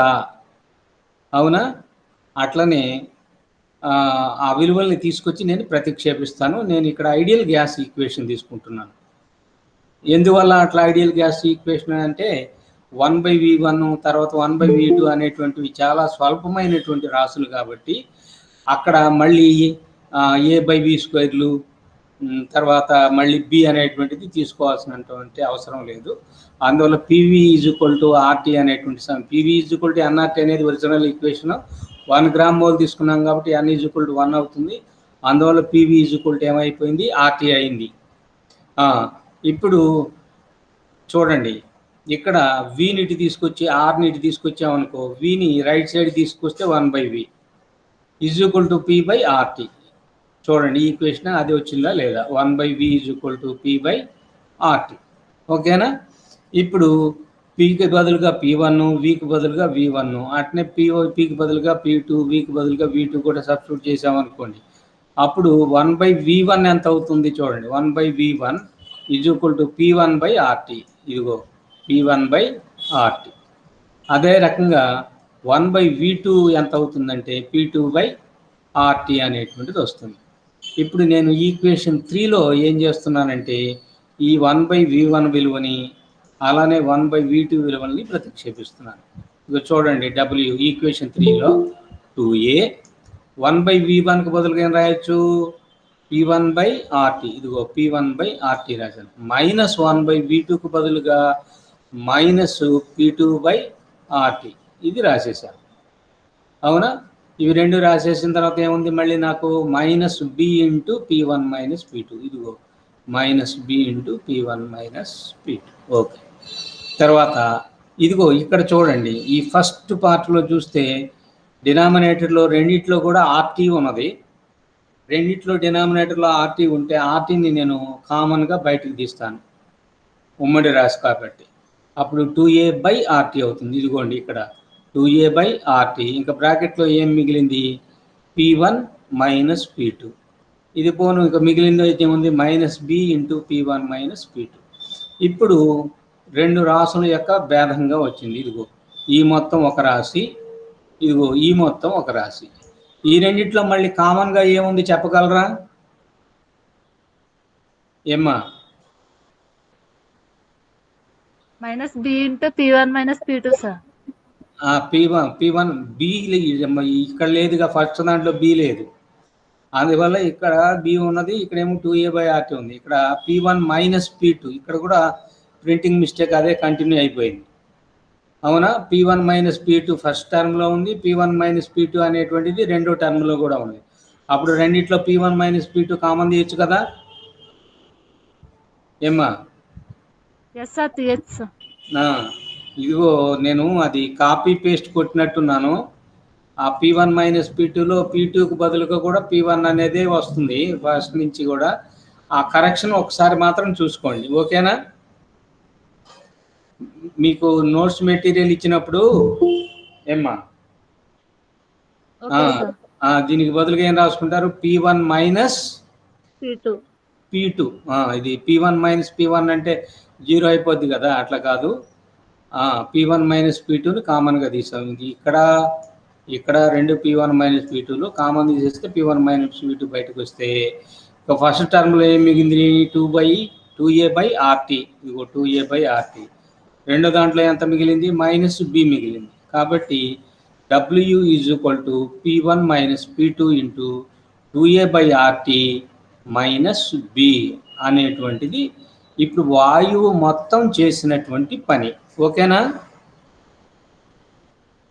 అవునా? అట్లనే ఆ విలువల్ని తీసుకొచ్చి నేను ప్రతిక్షేపిస్తాను. నేను ఇక్కడ ఐడియల్ గ్యాస్ ఈక్వేషన్ తీసుకుంటున్నాను. ఎందువల్ల అట్లా ఐడియల్ గ్యాస్ ఈక్వేషన్ అంటే 1/V1 తర్వాత 1/V2 అనేటువంటివి చాలా స్వల్పమైనటువంటి రాశులు కాబట్టి అక్కడ మళ్ళీ A/V² తర్వాత మళ్ళీ B అనేటువంటిది తీసుకోవాల్సినటువంటి అవసరం లేదు. అందువల్ల PV is equal to RT అనేటువంటి PV is equal to NRT అనేది ఒరిజినల్ ఈక్వేషన్. 1 గ్రామ్ మోల్ తీసుకున్నాం కాబట్టి N ఈజ్ ఈక్వల్ టు 1 అవుతుంది. అందువల్ల PV ఈజ్ ఈక్వల్ టు ఏమైపోయింది? RT అయింది. ఇప్పుడు చూడండి, ఇక్కడ V నీటి తీసుకొచ్చి R నీటి తీసుకొచ్చామనుకో, Vని రైట్ సైడ్ తీసుకొస్తే 1/V is equal to P/RT. చూడండి ఈ ఈక్వేషన్ అది వచ్చిందా లేదా? 1/V is equal to P/RT. ఓకేనా? ఇప్పుడు Pకి బదులుగా P1, Vకి బదులుగా V1, అట్నే Pకి బదులుగా P2, Vకి బదులుగా V2 కూడా సబ్స్టిట్యూట్ చేసామనుకోండి. అప్పుడు 1/V1 ఎంత అవుతుంది? చూడండి, 1/V1 is equal to P1/RT. ఇదిగో P1/RT. అదే రకంగా 1/V2 ఎంత అవుతుందంటే P2/RT అనేటువంటిది వస్తుంది. ఇప్పుడు నేను ఈక్వేషన్ 3లో ఏం చేస్తున్నానంటే ఈ 1/V1 విలువని అలానే 1/V2 విలువల్ని ప్రతిక్షేపిస్తున్నాను. ఇక చూడండి, W ఈక్వేషన్ 3లో 2A 1/V1కి బదులుగా ఏం రాయొచ్చు? P1/RT. ఇదిగో P1/RT రాశాను. మైనస్ 1/V2కు బదులుగా మైనస్ P2/RT ఇది రాసేసాను. అవునా? ఇవి రెండు రాసేసిన తర్వాత ఏముంది? మళ్ళీ నాకు minus B into P1 minus P2. ఇదిగో minus B into P1 minus P2. Okay. తర్వాత ఇదిగో ఇక్కడ చూడండి, ఈ ఫస్ట్ పార్ట్లో చూస్తే డినామినేటర్లో రెండిట్లో కూడా RT ఉన్నది. రెండిట్లో డినామినేటర్లో RT ఉంటే RTని నేను కామన్గా బయటకు తీస్తాను, ఉమ్మడి రాశి కాబట్టి. అప్పుడు 2A/RT అవుతుంది. ఇదిగోండి ఇక్కడ 2A/RT. ఇంకా బ్రాకెట్లో ఏం మిగిలింది? P1 minus P2. ఇది పోను ఇంకా మిగిలింది అయితే ఏముంది? Minus B into P1 minus P2. ఇప్పుడు రెండు రాశుల యొక్క భేదంగా వచ్చింది. ఇదిగో ఈ మొత్తం ఒక రాశి, ఇదిగో ఈ మొత్తం ఒక రాశి. ఈ రెండిట్లో మళ్ళీ కామన్గా ఏముంది చెప్పగలరా? ఏమ్మా minus B into P1 minus P2 sir. P1 B ఇక్కడ లేదుగా, ఫస్ట్ దాంట్లో బి లేదు, అందువల్ల ఇక్కడ బి ఉన్నది, ఇక్కడేమో 2a/RT ఉంది. ఇక్కడ P1 మైనస్ P2, ఇక్కడ కూడా ప్రింటింగ్ మిస్టేక్ అదే కంటిన్యూ అయిపోయింది. అవునా, P1 మైనస్ P2 ఫస్ట్ టర్మ్లో ఉంది, P1 మైనస్ P2 అనేటువంటిది రెండో టర్మ్లో కూడా ఉంది. అప్పుడు రెండిట్లో P1 మైనస్ P2 కామన్ తీయచ్చు కదా ఏమ్మా? ఎస్ సార్, తీయచ్చు సార్. ఇదిగో నేను అది కాపీ పేస్ట్ కొట్టినట్టున్నాను. ఆ P1 మైనస్ P2లో P2కు బదులుగా కూడా P1 అనేదే వస్తుంది ఫస్ట్ నుంచి కూడా. ఆ కరెక్షన్ ఒకసారి మాత్రం చూసుకోండి, ఓకేనా? మీకు నోట్స్ మెటీరియల్ ఇచ్చినప్పుడు ఏమ్మా ఓకే సార్. దీనికి బదులుగా ఏం రాసుకుంటారు? P1 minus P2. ఇది P1 మైనస్ P1 అంటే 0 అయిపోద్ది కదా, అట్లా కాదు. P1 మైనస్ P2ని కామన్గా తీసాం. ఇది ఇక్కడ రెండు P1 మైనస్ P2లు కామన్ తీసేస్తే P1 మైనస్ P2 బయటకు వస్తే ఇక ఫస్ట్ టర్మ్లో ఏం మిగిలింది? 2a/RT. ఇదిగో 2a/RT. రెండో దాంట్లో ఎంత మిగిలింది? మైనస్ బి మిగిలింది. కాబట్టి W is equal to P1 minus P2 into 2a/RT minus B అనేటువంటిది ఇప్పుడు వాయువు మొత్తం చేసినటువంటి పని, ఓకేనా?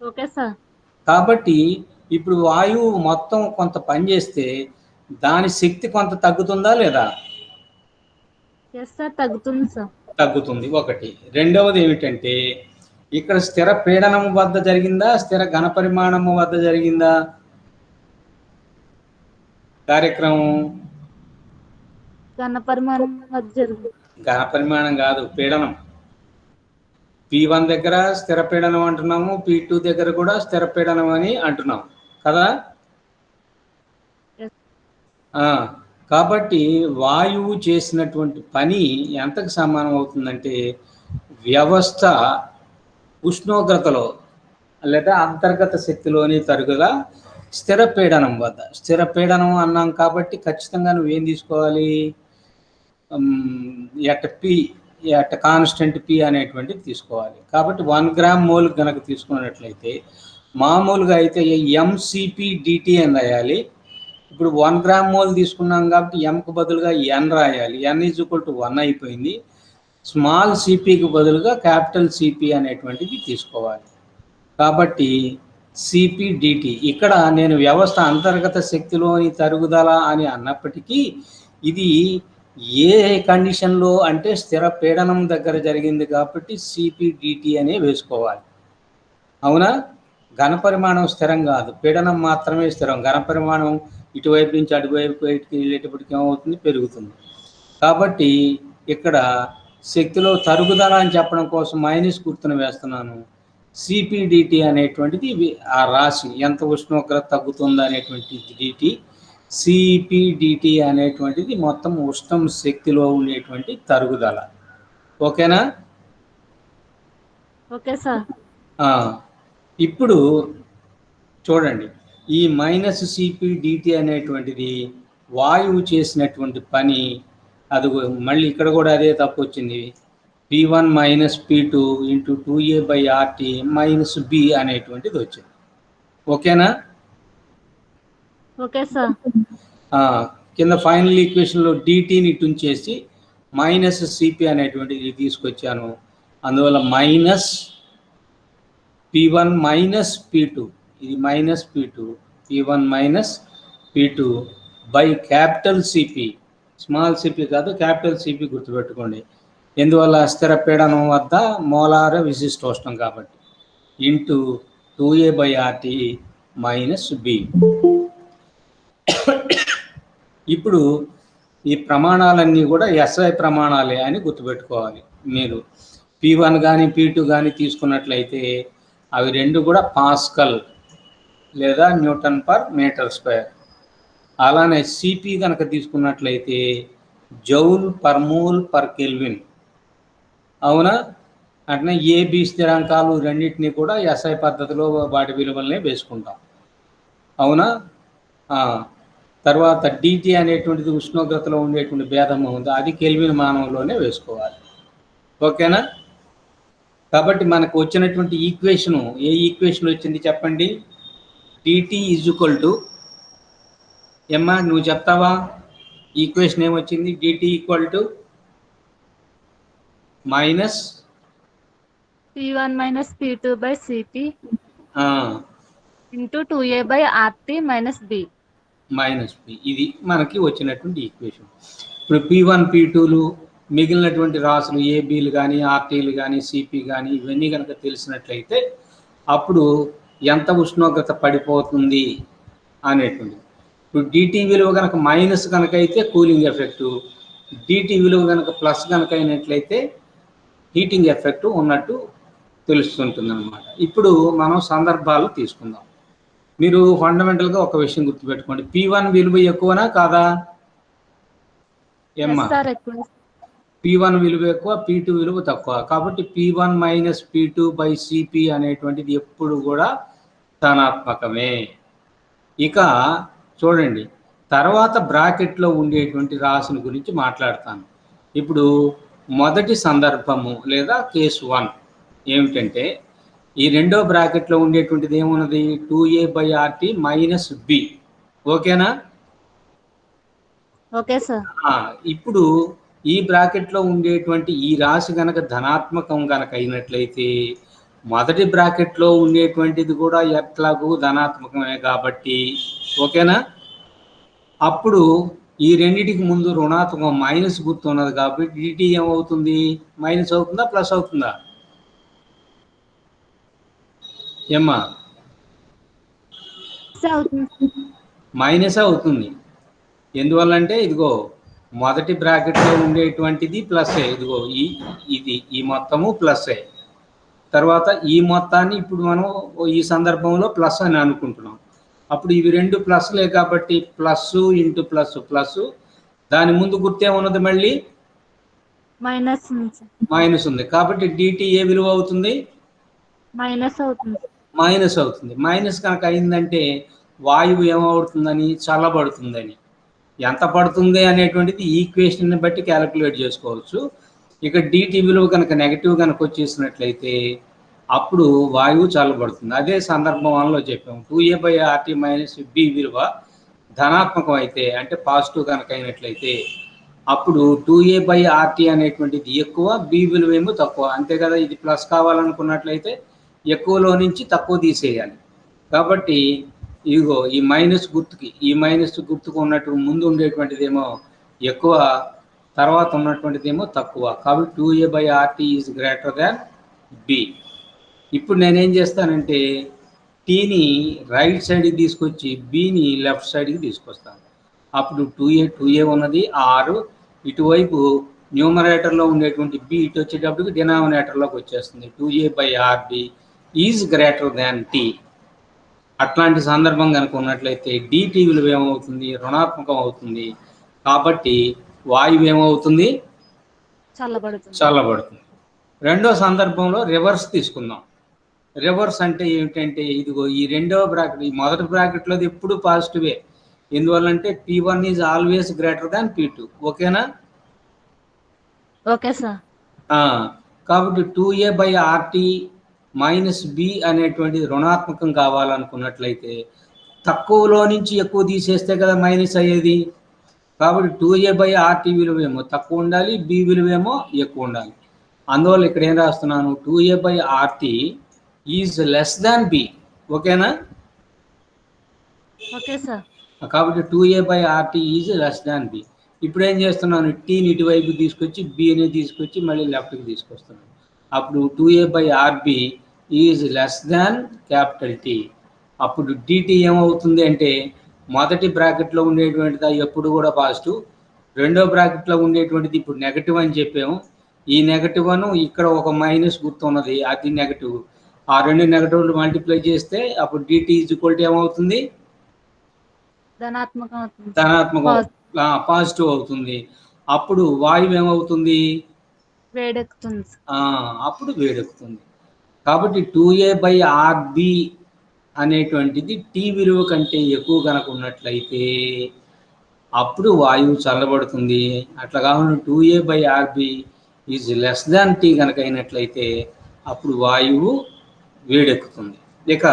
Okay sir. కాబట్టి ఇప్పుడు వాయువు మొత్తం కొంత పని చేస్తే దాని శక్తి కొంత తగ్గుతుందా లేదా? ఎస్ సార్, తగ్గుతుంది సార్. తగ్గుతుంది, ఒకటి. రెండవది ఏమిటంటే ఇక్కడ స్థిర పీడనం వద్ద జరిగిందా, స్థిర ఘనపరిమాణము వద్ద జరిగిందా కార్యక్రమం? ఘనపరిమాణం వద్ద జరిగింది. ఘనపరిమాణం కాదు, పీడనం. P1 దగ్గర స్థిర పీడనం అంటున్నాము, P2 దగ్గర కూడా స్థిర పీడనం అని అంటున్నాం కదా. కాబట్టి వాయువు చేసినటువంటి పని ఎంతకు సమానం అవుతుందంటే వ్యవస్థ ఉష్ణోగ్రతలో లేదా అంతర్గత శక్తిలోని తరుగుదల స్థిర పీడనం వద్ద. స్థిర పీడనం అన్నాం కాబట్టి ఖచ్చితంగా నువ్వేం తీసుకోవాలి? ఎట్ కాన్స్టెంట్ P అనేటువంటిది తీసుకోవాలి. కాబట్టి 1 గ్రామ్ మోల్ కనుక తీసుకున్నట్లయితే మామూలుగా అయితే MCP/DT అని రాయాలి. ఇప్పుడు 1 గ్రామ్ మోల్ తీసుకున్నాం కాబట్టి ఎంకు బదులుగా N రాయాలి. N ఈజ్ ఈక్వల్ టు 1 అయిపోయింది. స్మాల్ సిపికి బదులుగా క్యాపిటల్ సిపి అనేటువంటిది తీసుకోవాలి. కాబట్టి CP/DT. ఇక్కడ నేను వ్యవస్థ అంతర్గత శక్తిలోని తరుగుదల అని అన్నప్పటికీ ఇది ఏ కండిషన్లో అంటే స్థిర పీడనం దగ్గర జరిగింది కాబట్టి CP/DT అనే వేసుకోవాలి. అవునా? ఘనపరిమాణం స్థిరం కాదు, పీడనం మాత్రమే స్థిరం. ఘనపరిమాణం ఇటువైపు నుంచి అటువైపు బయటికి వెళ్ళేటప్పటికి ఏమవుతుంది? పెరుగుతుంది. కాబట్టి ఇక్కడ శక్తిలో తరుగుదల అని చెప్పడం కోసం మైనస్ గుర్తును వేస్తున్నాను. CP/DT అనేటువంటిది ఆ రాశి ఎంత ఉష్ణోగ్రత తగ్గుతుంది అనేటువంటి DT. CP/DT అనేటువంటిది మొత్తం ఉష్ణం శక్తిలో ఉండేటువంటి తరుగుదల, ఓకేనా? Okay sir. ఇప్పుడు చూడండి, ఈ మైనస్ CP/DT అనేటువంటిది వాయువు చేసినటువంటి పని. అది మళ్ళీ ఇక్కడ కూడా అదే తప్పు వచ్చింది. P1 minus P2 into 2a/RT minus B అనేటువంటిది వచ్చింది, ఓకేనా? Okay sir. కింద ఫైనల్ ఈక్వేషన్లో DTని టుంచేసి మైనస్ CP అనేటువంటిది తీసుకొచ్చాను. అందువల్ల మైనస్ P1 మైనస్ P2, ఇది minus P1 minus P2 by capital CP. Small CP కాదు, క్యాపిటల్ సిపి గుర్తుపెట్టుకోండి. ఎందువల్ల? స్థిర పీడనం వద్ద మోలార విశిష్టోష్ణం కాబట్టి. Into 2a/RT minus B. ఇప్పుడు ఈ ప్రమాణాలన్నీ కూడా SI ప్రమాణాలే అని గుర్తుపెట్టుకోవాలి. మీరు P1 కానీ P2 కానీ తీసుకున్నట్లయితే అవి రెండు కూడా పాస్కల్ లేదా న్యూటన్ పర్ మీటర్ స్క్వేర్. అలానే సిపి కనుక తీసుకున్నట్లయితే joule per mole per kelvin. అవునా? అట్నే AB స్థిరాంకాలు రెండింటినీ కూడా SI పద్ధతిలో వాటి విలువలనే వేసుకుంటాం. అవునా? తర్వాత DT అనేటువంటిది ఉష్ణోగ్రతలో ఉండేటువంటి భేదము ఉంది, అది కెల్విన్ మానంలోనే వేసుకోవాలి, ఓకేనా? కాబట్టి మనకు వచ్చినటువంటి ఈక్వేషను ఏ ఈక్వేషన్ వచ్చింది చెప్పండి? డిటి ఈజ్ ఈక్వల్ టు ఏమ్మా నువ్వు చెప్తావా? ఈక్వేషన్ ఏమొచ్చింది? DT equal to minus P1 minus P2 by Cp ఆ, into 2A by RT minus B. Minus P. ఇది మనకి వచ్చినటువంటి ఈక్వేషన్. ఇప్పుడు P1 P2లు మిగిలినటువంటి రాసులు ఏబీలు కానీ ఆర్టీలు కానీ సిపి కానీ ఇవన్నీ కనుక తెలిసినట్లయితే అప్పుడు ఎంత ఉష్ణోగ్రత పడిపోతుంది అనేటువంటి. ఇప్పుడు డిటి విలువ కనుక మైనస్ కనుక అయితే కూలింగ్ ఎఫెక్టు, డిటి విలువ కనుక ప్లస్ కనుక అయినట్లయితే హీటింగ్ ఎఫెక్ట్ ఉన్నట్టు తెలుస్తుంటుంది అన్నమాట. ఇప్పుడు మనం సందర్భాలు తీసుకుందాం. మీరు ఫండమెంటల్గా ఒక విషయం గుర్తుపెట్టుకోండి, P1 విలువ ఎక్కువనా కాదా? Yes, ఏమ్మా? sir. ఎక్కువ. P1 విలువ ఎక్కువ, P2 విలువ తక్కువ. కాబట్టి P1 minus P2 by CP అనేటువంటిది ఎప్పుడు కూడా ధనాత్మకమే. ఇక చూడండి, తర్వాత బ్రాకెట్లో ఉండేటువంటి రాశిని గురించి మాట్లాడతాను. ఇప్పుడు మొదటి సందర్భము లేదా కేసు 1 ఏమిటంటే, ఈ రెండో బ్రాకెట్లో ఉండేటువంటిది ఏమున్నది? 2A by RT minus B. ఓకేనా? Okay sir. ఇప్పుడు ఈ బ్రాకెట్లో ఉండేటువంటి ఈ రాశి కనుక ధనాత్మకం కనుక అయినట్లయితే మొదటి బ్రాకెట్లో ఉండేటువంటిది కూడా ఎట్లాగూ ధనాత్మకమే కాబట్టి ఓకేనా? అప్పుడు ఈ రెండిటికి ముందు రుణాత్మకం మైనస్ గుర్తు ఉన్నది కాబట్టి డిటి ఏమవుతుంది? మైనస్ అవుతుందా ప్లస్ అవుతుందా? ఏమ్మా? మైనస్ అవుతుంది. ఎందువల్లంటే ఇదిగో మొదటి బ్రాకెట్లో ఉండేటువంటిది ప్లస్ఏ, ఇదిగో ఈ మొత్తము ప్లస్ఏ. తర్వాత ఈ మొత్తాన్ని ఇప్పుడు మనం ఈ సందర్భంలో ప్లస్ అని అనుకుంటున్నాం. అప్పుడు ఇవి రెండు ప్లస్లే కాబట్టి ప్లస్ ఇంటూ ప్లస్ ప్లస్, దాని ముందు గుర్తేమున్నది? మళ్ళీ మైనస్ మైనస్ ఉంది కాబట్టి డిటి ఏ విలువ అవుతుంది? మైనస్ అవుతుంది. మైనస్ అవుతుంది. మైనస్ కనుక అయిందంటే వాయువు ఏమవుతుందని? చల్లబడుతుందని. ఎంత పడుతుంది అనేటువంటిది ఈక్వేషన్ని బట్టి క్యాలిక్యులేట్ చేసుకోవచ్చు. ఇక డిటి విలువ కనుక నెగటివ్ కనుక వచ్చేసినట్లయితే అప్పుడు వాయువు చల్లబడుతుంది. అదే సందర్భం 1లో చెప్పాము. 2A by RT minus B విలువ ధనాత్మకం అయితే అంటే పాజిటివ్ కనుక అయినట్లయితే అప్పుడు 2A బై ఆర్టీ అనేటువంటిది ఎక్కువ, బి విలువ ఏమో తక్కువ. అంతే కదా? ఇది ప్లస్ కావాలనుకున్నట్లయితే ఎక్కువలో నుంచి తక్కువ తీసేయాలి. కాబట్టి ఇదిగో ఈ మైనస్ గుర్తుకు ఉన్నట్టు ముందు ఉండేటువంటిది ఏమో ఎక్కువ, తర్వాత ఉన్నటువంటిది ఏమో తక్కువ. కాబట్టి 2A by RT is greater than B. ఇప్పుడు నేనేం చేస్తానంటే టీని రైట్ సైడ్కి తీసుకొచ్చి బిని లెఫ్ట్ సైడ్కి తీసుకొస్తాను. అప్పుడు 2A ఉన్నది 6, ఇటువైపు న్యూమరేటర్లో ఉండేటువంటి బి ఇటు వచ్చేటప్పటికి డినామినేటర్లోకి వచ్చేస్తుంది. 2A by RB is greater than T. అట్లాంటి సందర్భం కనుక ఉన్నట్లయితే డిటి విలువ ఏమవుతుంది? రుణాత్మకం అవుతుంది. కాబట్టి వాయువు ఏమవుతుంది? చల్లబడుతుంది. రెండో సందర్భంలో రివర్స్ తీసుకుందాం. రివర్స్ అంటే ఏమిటంటే ఇదిగో ఈ రెండవ బ్రాకెట్, ఈ మొదటి బ్రాకెట్లో ఎప్పుడు పాజిటివే. ఎందువల్లంటే P1 is always greater than P2. ఓకేనా? Okay sir. కాబట్టి 2A by RT minus B అనేటువంటిది రుణాత్మకం కావాలనుకున్నట్లయితే తక్కువలో నుంచి ఎక్కువ తీసేస్తే కదా మైనస్ అయ్యేది. కాబట్టి 2A బై ఆర్టీ విలువ ఏమో తక్కువ ఉండాలి, బి విలువ ఏమో ఎక్కువ ఉండాలి. అందువల్ల ఇక్కడ ఏం రాస్తున్నాను? 2A by RT is less than B. ఓకేనా? Okay sir. కాబట్టి 2A by RT is less than B. ఇప్పుడు ఏం చేస్తున్నాను? టీని ఇటువైపు తీసుకొచ్చి బిని తీసుకొచ్చి మళ్ళీ లెఫ్ట్కి తీసుకొస్తున్నాను. అప్పుడు 2A by RB is less than capital T. అప్పుడు డిటి ఏమవుతుంది అంటే మొదటి బ్రాకెట్లో ఉండేటువంటిది ఎప్పుడు కూడా పాజిటివ్, రెండో బ్రాకెట్లో ఉండేటువంటిది ఇప్పుడు నెగటివ్ అని చెప్పాము. ఈ నెగటివ్ అను ఇక్కడ ఒక మైనస్ గుర్తు ఉన్నది, అది నెగటివ్. ఆ రెండు నెగటివ్లు మల్టిప్లై చేస్తే అప్పుడు డిటి ఈజ్ ఈక్వల్ టు ఏమవుతుంది? ధనాత్మకం పాజిటివ్ అవుతుంది. అప్పుడు వాయువు ఏమవుతుంది? వేడెక్కుతుంది. అప్పుడు వేడెక్కుతుంది. కాబట్టి 2A బై ఆర్బి అనేటువంటిది టీ విలువ కంటే ఎక్కువ కనుక ఉన్నట్లయితే అప్పుడు వాయువు చల్లబడుతుంది. అట్లా కాకుండా 2A by RB is less than T కనుక అయినట్లయితే అప్పుడు వాయువు వేడెక్కుతుంది. ఇక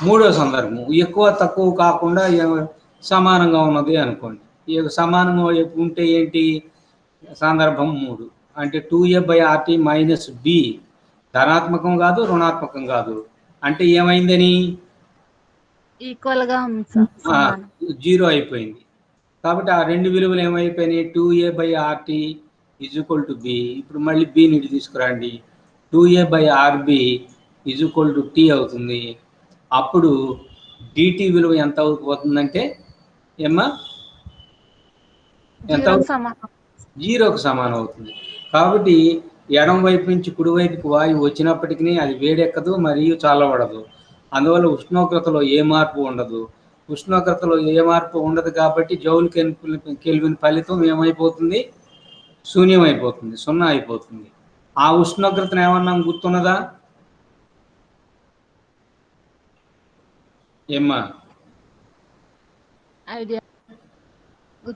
మూడో సందర్భం ఎక్కువ తక్కువ కాకుండా సమానంగా ఉన్నది అనుకోండి. సమానంగా ఉంటే ఏంటి సందర్భం 3 అంటే 2a/RT - b ధనాత్మకం కాదు, రుణాత్మకం కాదు. అంటే ఏమైందని ఈక్వల్ గా ఉంది సార్, సమానం. 0 అయిపోయింది. కాబట్టి ఆ రెండు విలువలు ఏమైపోయినాయి 2a/RT = b. ఇప్పుడు మళ్ళీ bని ఇటు తీసుకురండి. 2a/RB = t అవుతుంది. అప్పుడు dt విలువ ఎంత అవుతుందంటే ఏమ్మా ఎంత? 0కు సమానం అవుతుంది. కాబట్టి ఎడం వైపు నుంచి కుడివైపుకి వాయువు వచ్చినప్పటికీ అది వేడెక్కదు మరియు చల్లబడదు. అందువల్ల ఉష్ణోగ్రతలో ఏ మార్పు ఉండదు. ఉష్ణోగ్రతలో ఏ మార్పు ఉండదు కాబట్టి జౌల్ కెల్విన్ ఫలితం ఏమైపోతుంది? శూన్యమైపోతుంది, 0 అయిపోతుంది. ఆ ఉష్ణోగ్రతను ఏమన్నా గుర్తున్నదా ఏమ్మా?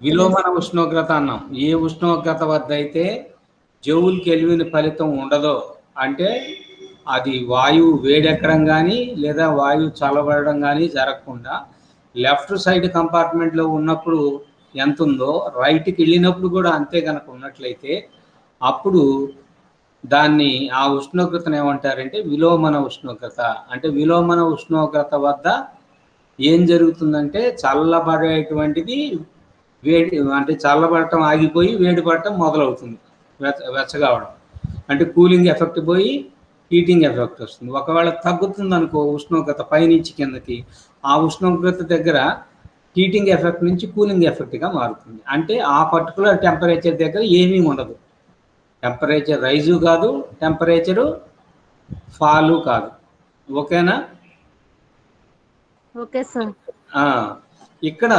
విలోమన ఉష్ణోగ్రత అన్నాం. ఏ ఉష్ణోగ్రత వద్ద అయితే జౌల్ కెల్విన్ ఫలితం ఉండదో అంటే అది వాయువు వేడెక్కడం కానీ లేదా వాయువు చల్లబడడం కానీ జరగకుండా లెఫ్ట్ సైడ్ కంపార్ట్మెంట్లో ఉన్నప్పుడు ఎంత ఉందో రైట్కి వెళ్ళినప్పుడు కూడా అంతే కనుక ఉన్నట్లయితే అప్పుడు దాన్ని ఆ ఉష్ణోగ్రతను ఏమంటారంటే విలోమన ఉష్ణోగ్రత. అంటే విలోమన ఉష్ణోగ్రత వద్ద ఏం జరుగుతుందంటే చల్లబడేటువంటిది వేడి అంటే చల్లబడటం ఆగిపోయి వేడి పడటం మొదలవుతుంది, వెచ్చగావడం. అంటే కూలింగ్ ఎఫెక్ట్ పోయి హీటింగ్ ఎఫెక్ట్ వస్తుంది. ఒకవేళ తగ్గుతుంది అనుకో ఉష్ణోగ్రత పైనుంచి కిందకి, ఆ ఉష్ణోగ్రత దగ్గర హీటింగ్ ఎఫెక్ట్ నుంచి కూలింగ్ ఎఫెక్ట్గా మారుతుంది. అంటే ఆ పర్టికులర్ టెంపరేచర్ దగ్గర ఏమీ ఉండదు. టెంపరేచర్ రైజు కాదు, టెంపరేచరు ఫాలు కాదు. ఓకేనా? Okay sir. ఇక్కడ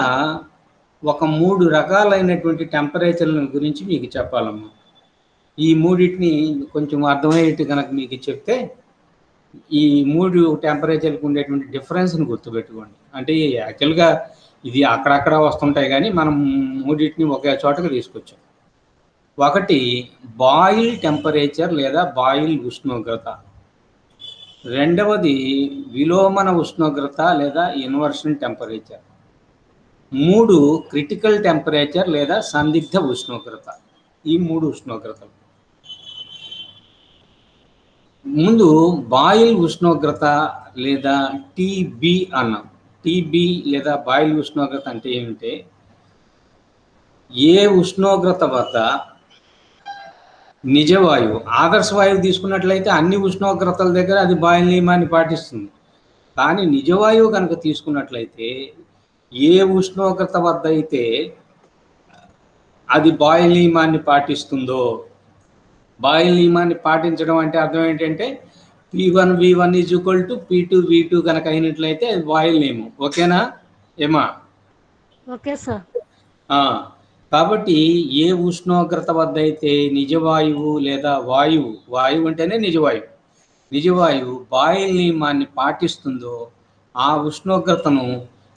ఒక 3 రకాలైనటువంటి టెంపరేచర్ల గురించి మీకు చెప్పాలమ్మా. ఈ మూడింటిని కొంచెం అర్థమయ్యేట్టు కనుక మీకు చెప్తే ఈ 3 టెంపరేచర్లకు ఉండేటువంటి డిఫరెన్స్ని గుర్తుపెట్టుకోండి. అంటే యాక్చువల్గా ఇది అక్కడక్కడ వస్తుంటాయి కానీ మనం మూడింటిని ఒకే చోటకి తీసుకొచ్చాం. ఒకటి బాయిల్ టెంపరేచర్ లేదా బాయిల్ ఉష్ణోగ్రత. రెండవది విలోమన ఉష్ణోగ్రత లేదా ఇన్వర్షన్ టెంపరేచర్. 3 క్రిటికల్ టెంపరేచర్ లేదా సందిగ్ధ ఉష్ణోగ్రత. ఈ 3 ఉష్ణోగ్రతలు. ముందు బాయిల్ ఉష్ణోగ్రత లేదా టీబీ అన్నాం. టీబీ లేదా బాయిల్ ఉష్ణోగ్రత అంటే ఏమిటంటే ఏ ఉష్ణోగ్రత వద్ద నిజవాయువు, ఆదర్శ వాయువు తీసుకున్నట్లయితే అన్ని ఉష్ణోగ్రతల దగ్గర అది బాయిల్ నియమాన్ని పాటిస్తుంది. కానీ నిజవాయువు కనుక తీసుకున్నట్లయితే ఏ ఉష్ణోగ్రత వద్ద అయితే అది బాయిల్ నియమాన్ని పాటిస్తుందో, బాయిల్ నియమాన్ని పాటించడం అంటే అర్థం ఏంటంటే P1 V1 = P2 V2 కనుక అయినట్లయితే అది బాయిల్ నియమం. ఓకేనా ఏమా? Okay sir. కాబట్టి ఏ ఉష్ణోగ్రత వద్ద అయితే నిజవాయువు లేదా వాయువు అంటేనే నిజవాయువు బాయిల్ నియమాన్ని పాటిస్తుందో ఆ ఉష్ణోగ్రతను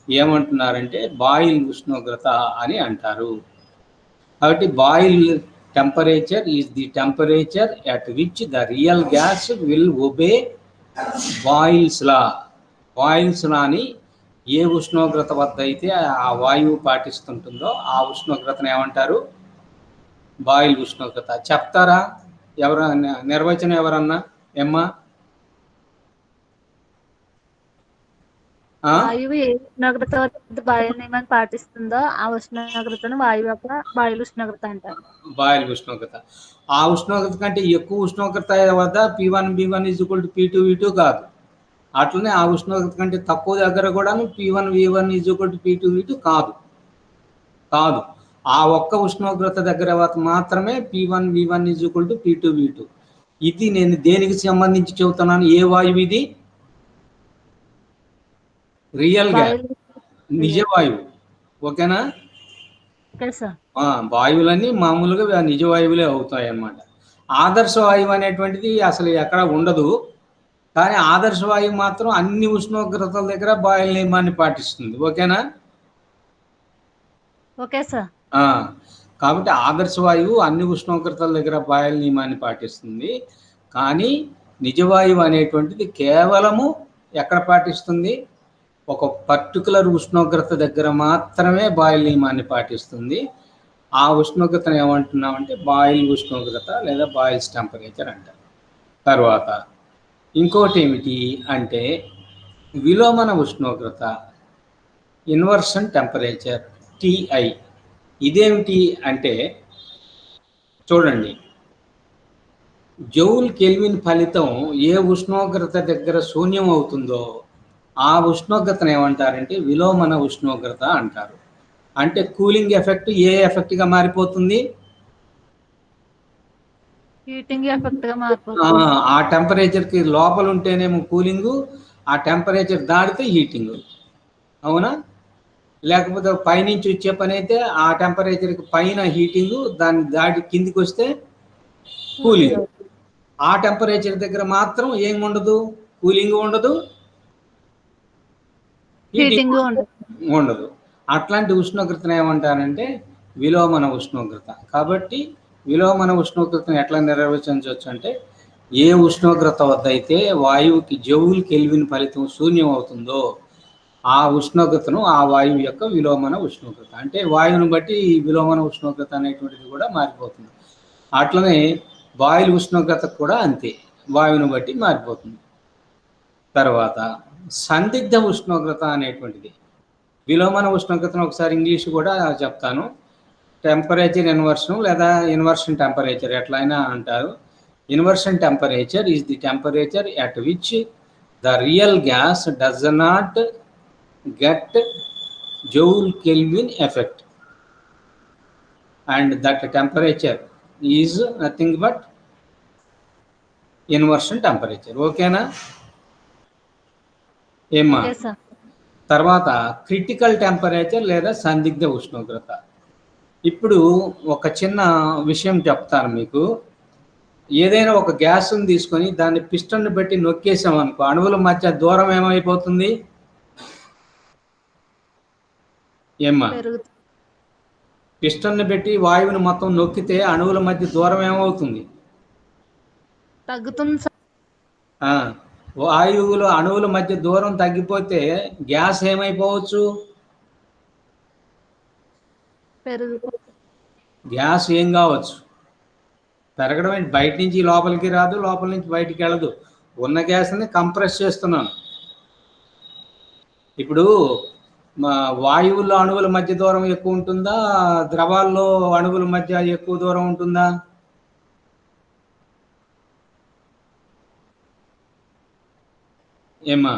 ఏమంటున్నారంటే బాయిల్ ఉష్ణోగ్రత అని అంటారు. కాబట్టి Boyle temperature is the temperature at which the real gas will obey Boyle's law. Boyle's లాని ఏ ఉష్ణోగ్రత వద్ద అయితే ఆ వాయువు పాటిస్తుంటుందో ఆ ఉష్ణోగ్రతను ఏమంటారు? బాయిల్ ఉష్ణోగ్రత. చెప్తారా ఎవరన్నా? నిర్వచనం ఎవరన్నా ఏమ్మా? వాయువు ఏ ఉష్ణోగ్రత వద్ద బాయిల్ నియమాన్ని పాటిస్తుందో ఆ ఉష్ణోగ్రతను వాయువు యొక్క బాయిల్ ఉష్ణోగ్రత అంటారు. బాయిల్ ఉష్ణోగ్రత. ఆ ఉష్ణోగ్రత కంటే ఎక్కువ ఉష్ణోగ్రత వద్ద P1 V1 = P2 V2 కాదు. అట్లనే ఆ ఉష్ణోగ్రత కంటే తక్కువ దగ్గర కూడా P1 V1 = P2 V2 కాదు. ఆ ఒక్క ఉష్ణోగ్రత దగ్గర మాత్రమే P1 V1 = P2 V2. ఇది నేను దేనికి సంబంధించి చెబుతున్నాను? ఏ వాయువు ఇది? రియల్ గ్యాస్, నిజవాయువు. ఓకేనా? వాయువులన్నీ మామూలుగా నిజవాయువులే అవుతాయి అన్నమాట. ఆదర్శ వాయువు అనేటువంటిది అసలు ఎక్కడ ఉండదు. కానీ ఆదర్శ వాయువు మాత్రం అన్ని ఉష్ణోగ్రతల దగ్గర బాయిల్ నియమాన్ని పాటిస్తుంది. ఓకేనా? Okay sir. కాబట్టి ఆదర్శ వాయువు అన్ని ఉష్ణోగ్రతల దగ్గర బాయిల్ నియమాన్ని పాటిస్తుంది. కానీ నిజవాయువు అనేటువంటిది కేవలము ఎక్కడ పాటిస్తుంది, ఒక పర్టికులర్ ఉష్ణోగ్రత దగ్గర మాత్రమే బాయిల్ నియమాన్ని పాటిస్తుంది. ఆ ఉష్ణోగ్రతను ఏమంటున్నామంటే బాయిల్ ఉష్ణోగ్రత లేదా బాయిల్స్ టెంపరేచర్ అంటారు. తర్వాత ఇంకోటి ఏమిటి అంటే విలోమన ఉష్ణోగ్రత, ఇన్వర్షన్ టెంపరేచర్, టిఐ. ఇదేమిటి అంటే చూడండి, జౌల్ కెల్విన్ ఫలితం ఏ ఉష్ణోగ్రత దగ్గర శూన్యం అవుతుందో ఆ ఉష్ణోగ్రతను ఏమంటారంటే విలోమన ఉష్ణోగ్రత అంటారు. అంటే కూలింగ్ ఎఫెక్ట్ ఏ ఎఫెక్ట్గా మారిపోతుంది, హీటింగ్ ఎఫెక్ట్ గా మారిపోతుంది. ఆ టెంపరేచర్కి లోపల ఉంటేనేమో కూలింగు, ఆ టెంపరేచర్ దాటితే హీటింగ్. అవునా? లేకపోతే పైనుంచి వచ్చే పని అయితే ఆ టెంపరేచర్కి పైన హీటింగు, దాన్ని దాటి కిందికి వస్తే కూలింగ్. ఆ టెంపరేచర్ దగ్గర మాత్రం ఏం ఉండదు, కూలింగ్ ఉండదు, హీటింగ్ హీటింగ్ ఉండదు. అట్లాంటి ఉష్ణోగ్రతను ఏమంటారంటే విలోమన ఉష్ణోగ్రత. కాబట్టి విలోమన ఉష్ణోగ్రతను ఎట్లా నిర్వచించవచ్చు అంటే ఏ ఉష్ణోగ్రత వద్ద అయితే వాయువుకి జౌల్ కెల్విన్ ఫలితం శూన్యం అవుతుందో ఆ ఉష్ణోగ్రతను ఆ వాయువు యొక్క విలోమన ఉష్ణోగ్రత. అంటే వాయువుని బట్టి ఈ విలోమన ఉష్ణోగ్రత అనేటువంటిది కూడా మారిపోతుంది. అట్లనే బాయిల్ ఉష్ణోగ్రత కూడా అంతే, వాయువుని బట్టి మారిపోతుంది. తర్వాత సందిగ్ధ ఉష్ణోగ్రత అనేటువంటిది, విలోమన ఉష్ణోగ్రతను ఒకసారి ఇంగ్లీష్ కూడా చెప్తాను. టెంపరేచర్ ఇన్వర్షన్ లేదా ఇన్వర్షన్ టెంపరేచర్ ఎట్లయినా అంటారు. Inversion temperature is the temperature at which the real gas does not get Joule Kelvin effect, and that temperature is nothing but inversion temperature. ఓకేనా ఏమ్మా? Okay sir. తర్వాత critical temperature లేదా సందిగ్ధ ఉష్ణోగ్రత. ఇప్పుడు ఒక చిన్న విషయం చెప్తాను మీకు. ఏదైనా ఒక గ్యాస్ని తీసుకొని దాన్ని పిస్టన్ పెట్టి నొక్కేసాం అనుకో, అణువుల మధ్య దూరం ఏమైపోతుంది ఏమ్మా? పిస్టన్ పెట్టి వాయువుని మొత్తం నొక్కితే అణువుల మధ్య దూరం ఏమవుతుంది, తగ్గుతుంది సార్. వాయువులు అణువుల మధ్య దూరం తగ్గిపోతే గ్యాస్ ఏమైపోవచ్చు, గ్యాస్ ఏం కావచ్చు, పెరగడం ఏంటి, బయట నుంచి లోపలికి రాదు, లోపల నుంచి బయటికి వెళ్ళదు. ఉన్న గ్యాస్ని కంప్రెస్ చేస్తున్నాను. ఇప్పుడు మా వాయువుల్లో అణువుల మధ్య దూరం ఎక్కువ ఉంటుందా, ద్రవాల్లో అణువుల మధ్య ఎక్కువ దూరం ఉంటుందా? ఏమా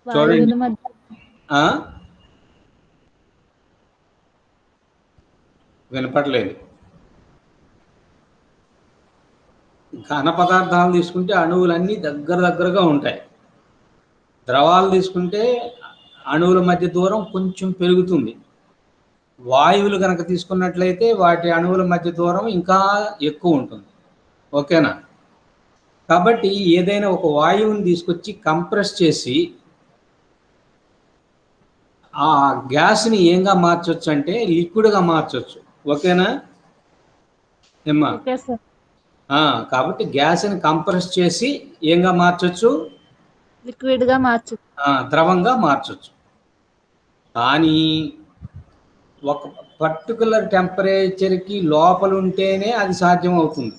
చూడండి, వినపడలేదు. ఘన పదార్థాలు తీసుకుంటే అణువులన్నీ దగ్గరగా ఉంటాయి. ద్రవాలు తీసుకుంటే అణువుల మధ్య దూరం కొంచెం పెరుగుతుంది. వాయువులు కనుక తీసుకున్నట్లయితే వాటి అణువుల మధ్య దూరం ఇంకా ఎక్కువ ఉంటుంది. ఓకేనా? కాబట్టి ఏదైనా ఒక వాయువుని తీసుకొచ్చి కంప్రెస్ చేసి ఆ గ్యాస్ని ఏంగా మార్చొచ్చు అంటే లిక్విడ్గా మార్చొచ్చు. ఓకేనా ఏమ్మా? కాబట్టి గ్యాస్ని కంప్రెస్ చేసి ఏంగా మార్చొచ్చు, లిక్విడ్గా మార్చొచ్చు, ద్రవంగా మార్చొచ్చు. కానీ ఒక పర్టికులర్ టెంపరేచర్కి లోపల ఉంటేనే అది సాధ్యం అవుతుంది.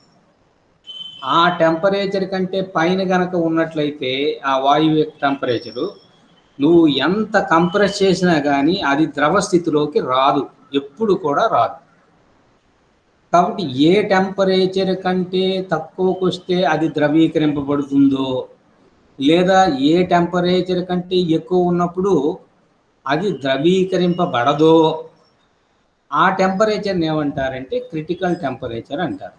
ఆ టెంపరేచర్ కంటే పైన గనక ఉన్నట్లయితే ఆ వాయువు యొక్క టెంపరేచరు నువ్వు ఎంత కంప్రెస్ చేసినా కానీ అది ద్రవ స్థితిలోకి రాదు, ఎప్పుడు కూడా రాదు. కాబట్టి ఏ టెంపరేచర్ కంటే తక్కువకు వస్తే అది ద్రవీకరింపబడుతుందో లేదా ఏ టెంపరేచర్ కంటే ఎక్కువ ఉన్నప్పుడు అది ద్రవీకరింపబడదో ఆ టెంపరేచర్ని ఏమంటారంటే క్రిటికల్ టెంపరేచర్ అంటారు.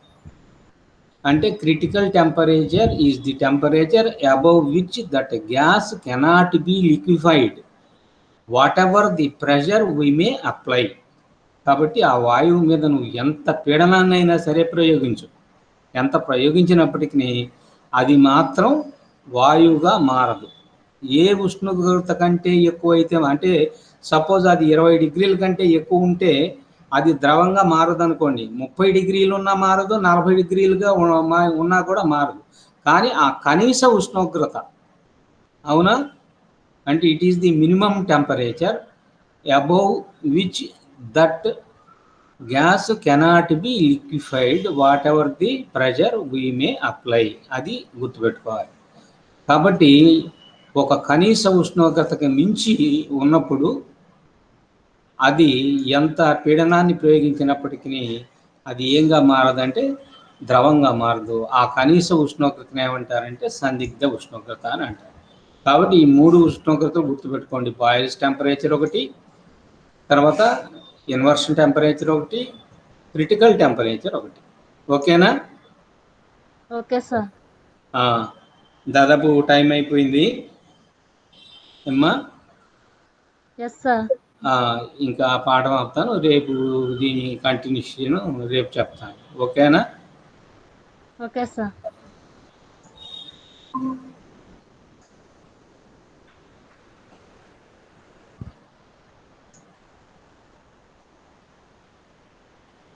అంటే critical temperature is the temperature above which that gas cannot be liquefied what ever the pressure we may apply. కాబట్టి ఆ వాయువు మీద నువ్వు ఎంత పీడనాన్నైనా సరే ప్రయోగించు, ఎంత ప్రయోగించినప్పటికీ అది మాత్రం వాయువుగా మారదు. ఏ ఉష్ణోగ్రత కంటే ఎక్కువ అయితే, అంటే సపోజ్ అది 20 డిగ్రీల కంటే ఎక్కువ ఉంటే అది ద్రవంగా మారదు అనుకోండి. 30 డిగ్రీలు ఉన్నా మారదు, 40 డిగ్రీలుగా ఉన్నా కూడా మారదు. కానీ ఆ కనీస ఉష్ణోగ్రత, అవునా, అంటే it is the minimum temperature above which that gas cannot be liquefied what ever the pressure we may apply. అది గుర్తుపెట్టుకోవాలి. కాబట్టి ఒక కనీస ఉష్ణోగ్రతకి మించి ఉన్నప్పుడు అది ఎంత పీడనాన్ని ప్రయోగించినప్పటికీ అది ఏంగా మారదంటే ద్రవంగా మారదు. ఆ కనీస ఉష్ణోగ్రతను ఏమంటారంటే సందిగ్ధ ఉష్ణోగ్రత అని అంటారు. కాబట్టి ఈ 3 ఉష్ణోగ్రతలు గుర్తుపెట్టుకోండి. బాయిల్స్ టెంపరేచర్ ఒకటి, తర్వాత ఇన్వర్షన్ టెంపరేచర్ ఒకటి, క్రిటికల్ టెంపరేచర్ ఒకటి. ఓకేనా? Okay sir. దాదాపు టైం అయిపోయింది అమ్మా. Yes sir. ఇంకా పాఠం ఆపుతాను. రేపు దీని కంటిన్యూషన్ రేపు చెప్తాను. ఓకేనా? Okay sir.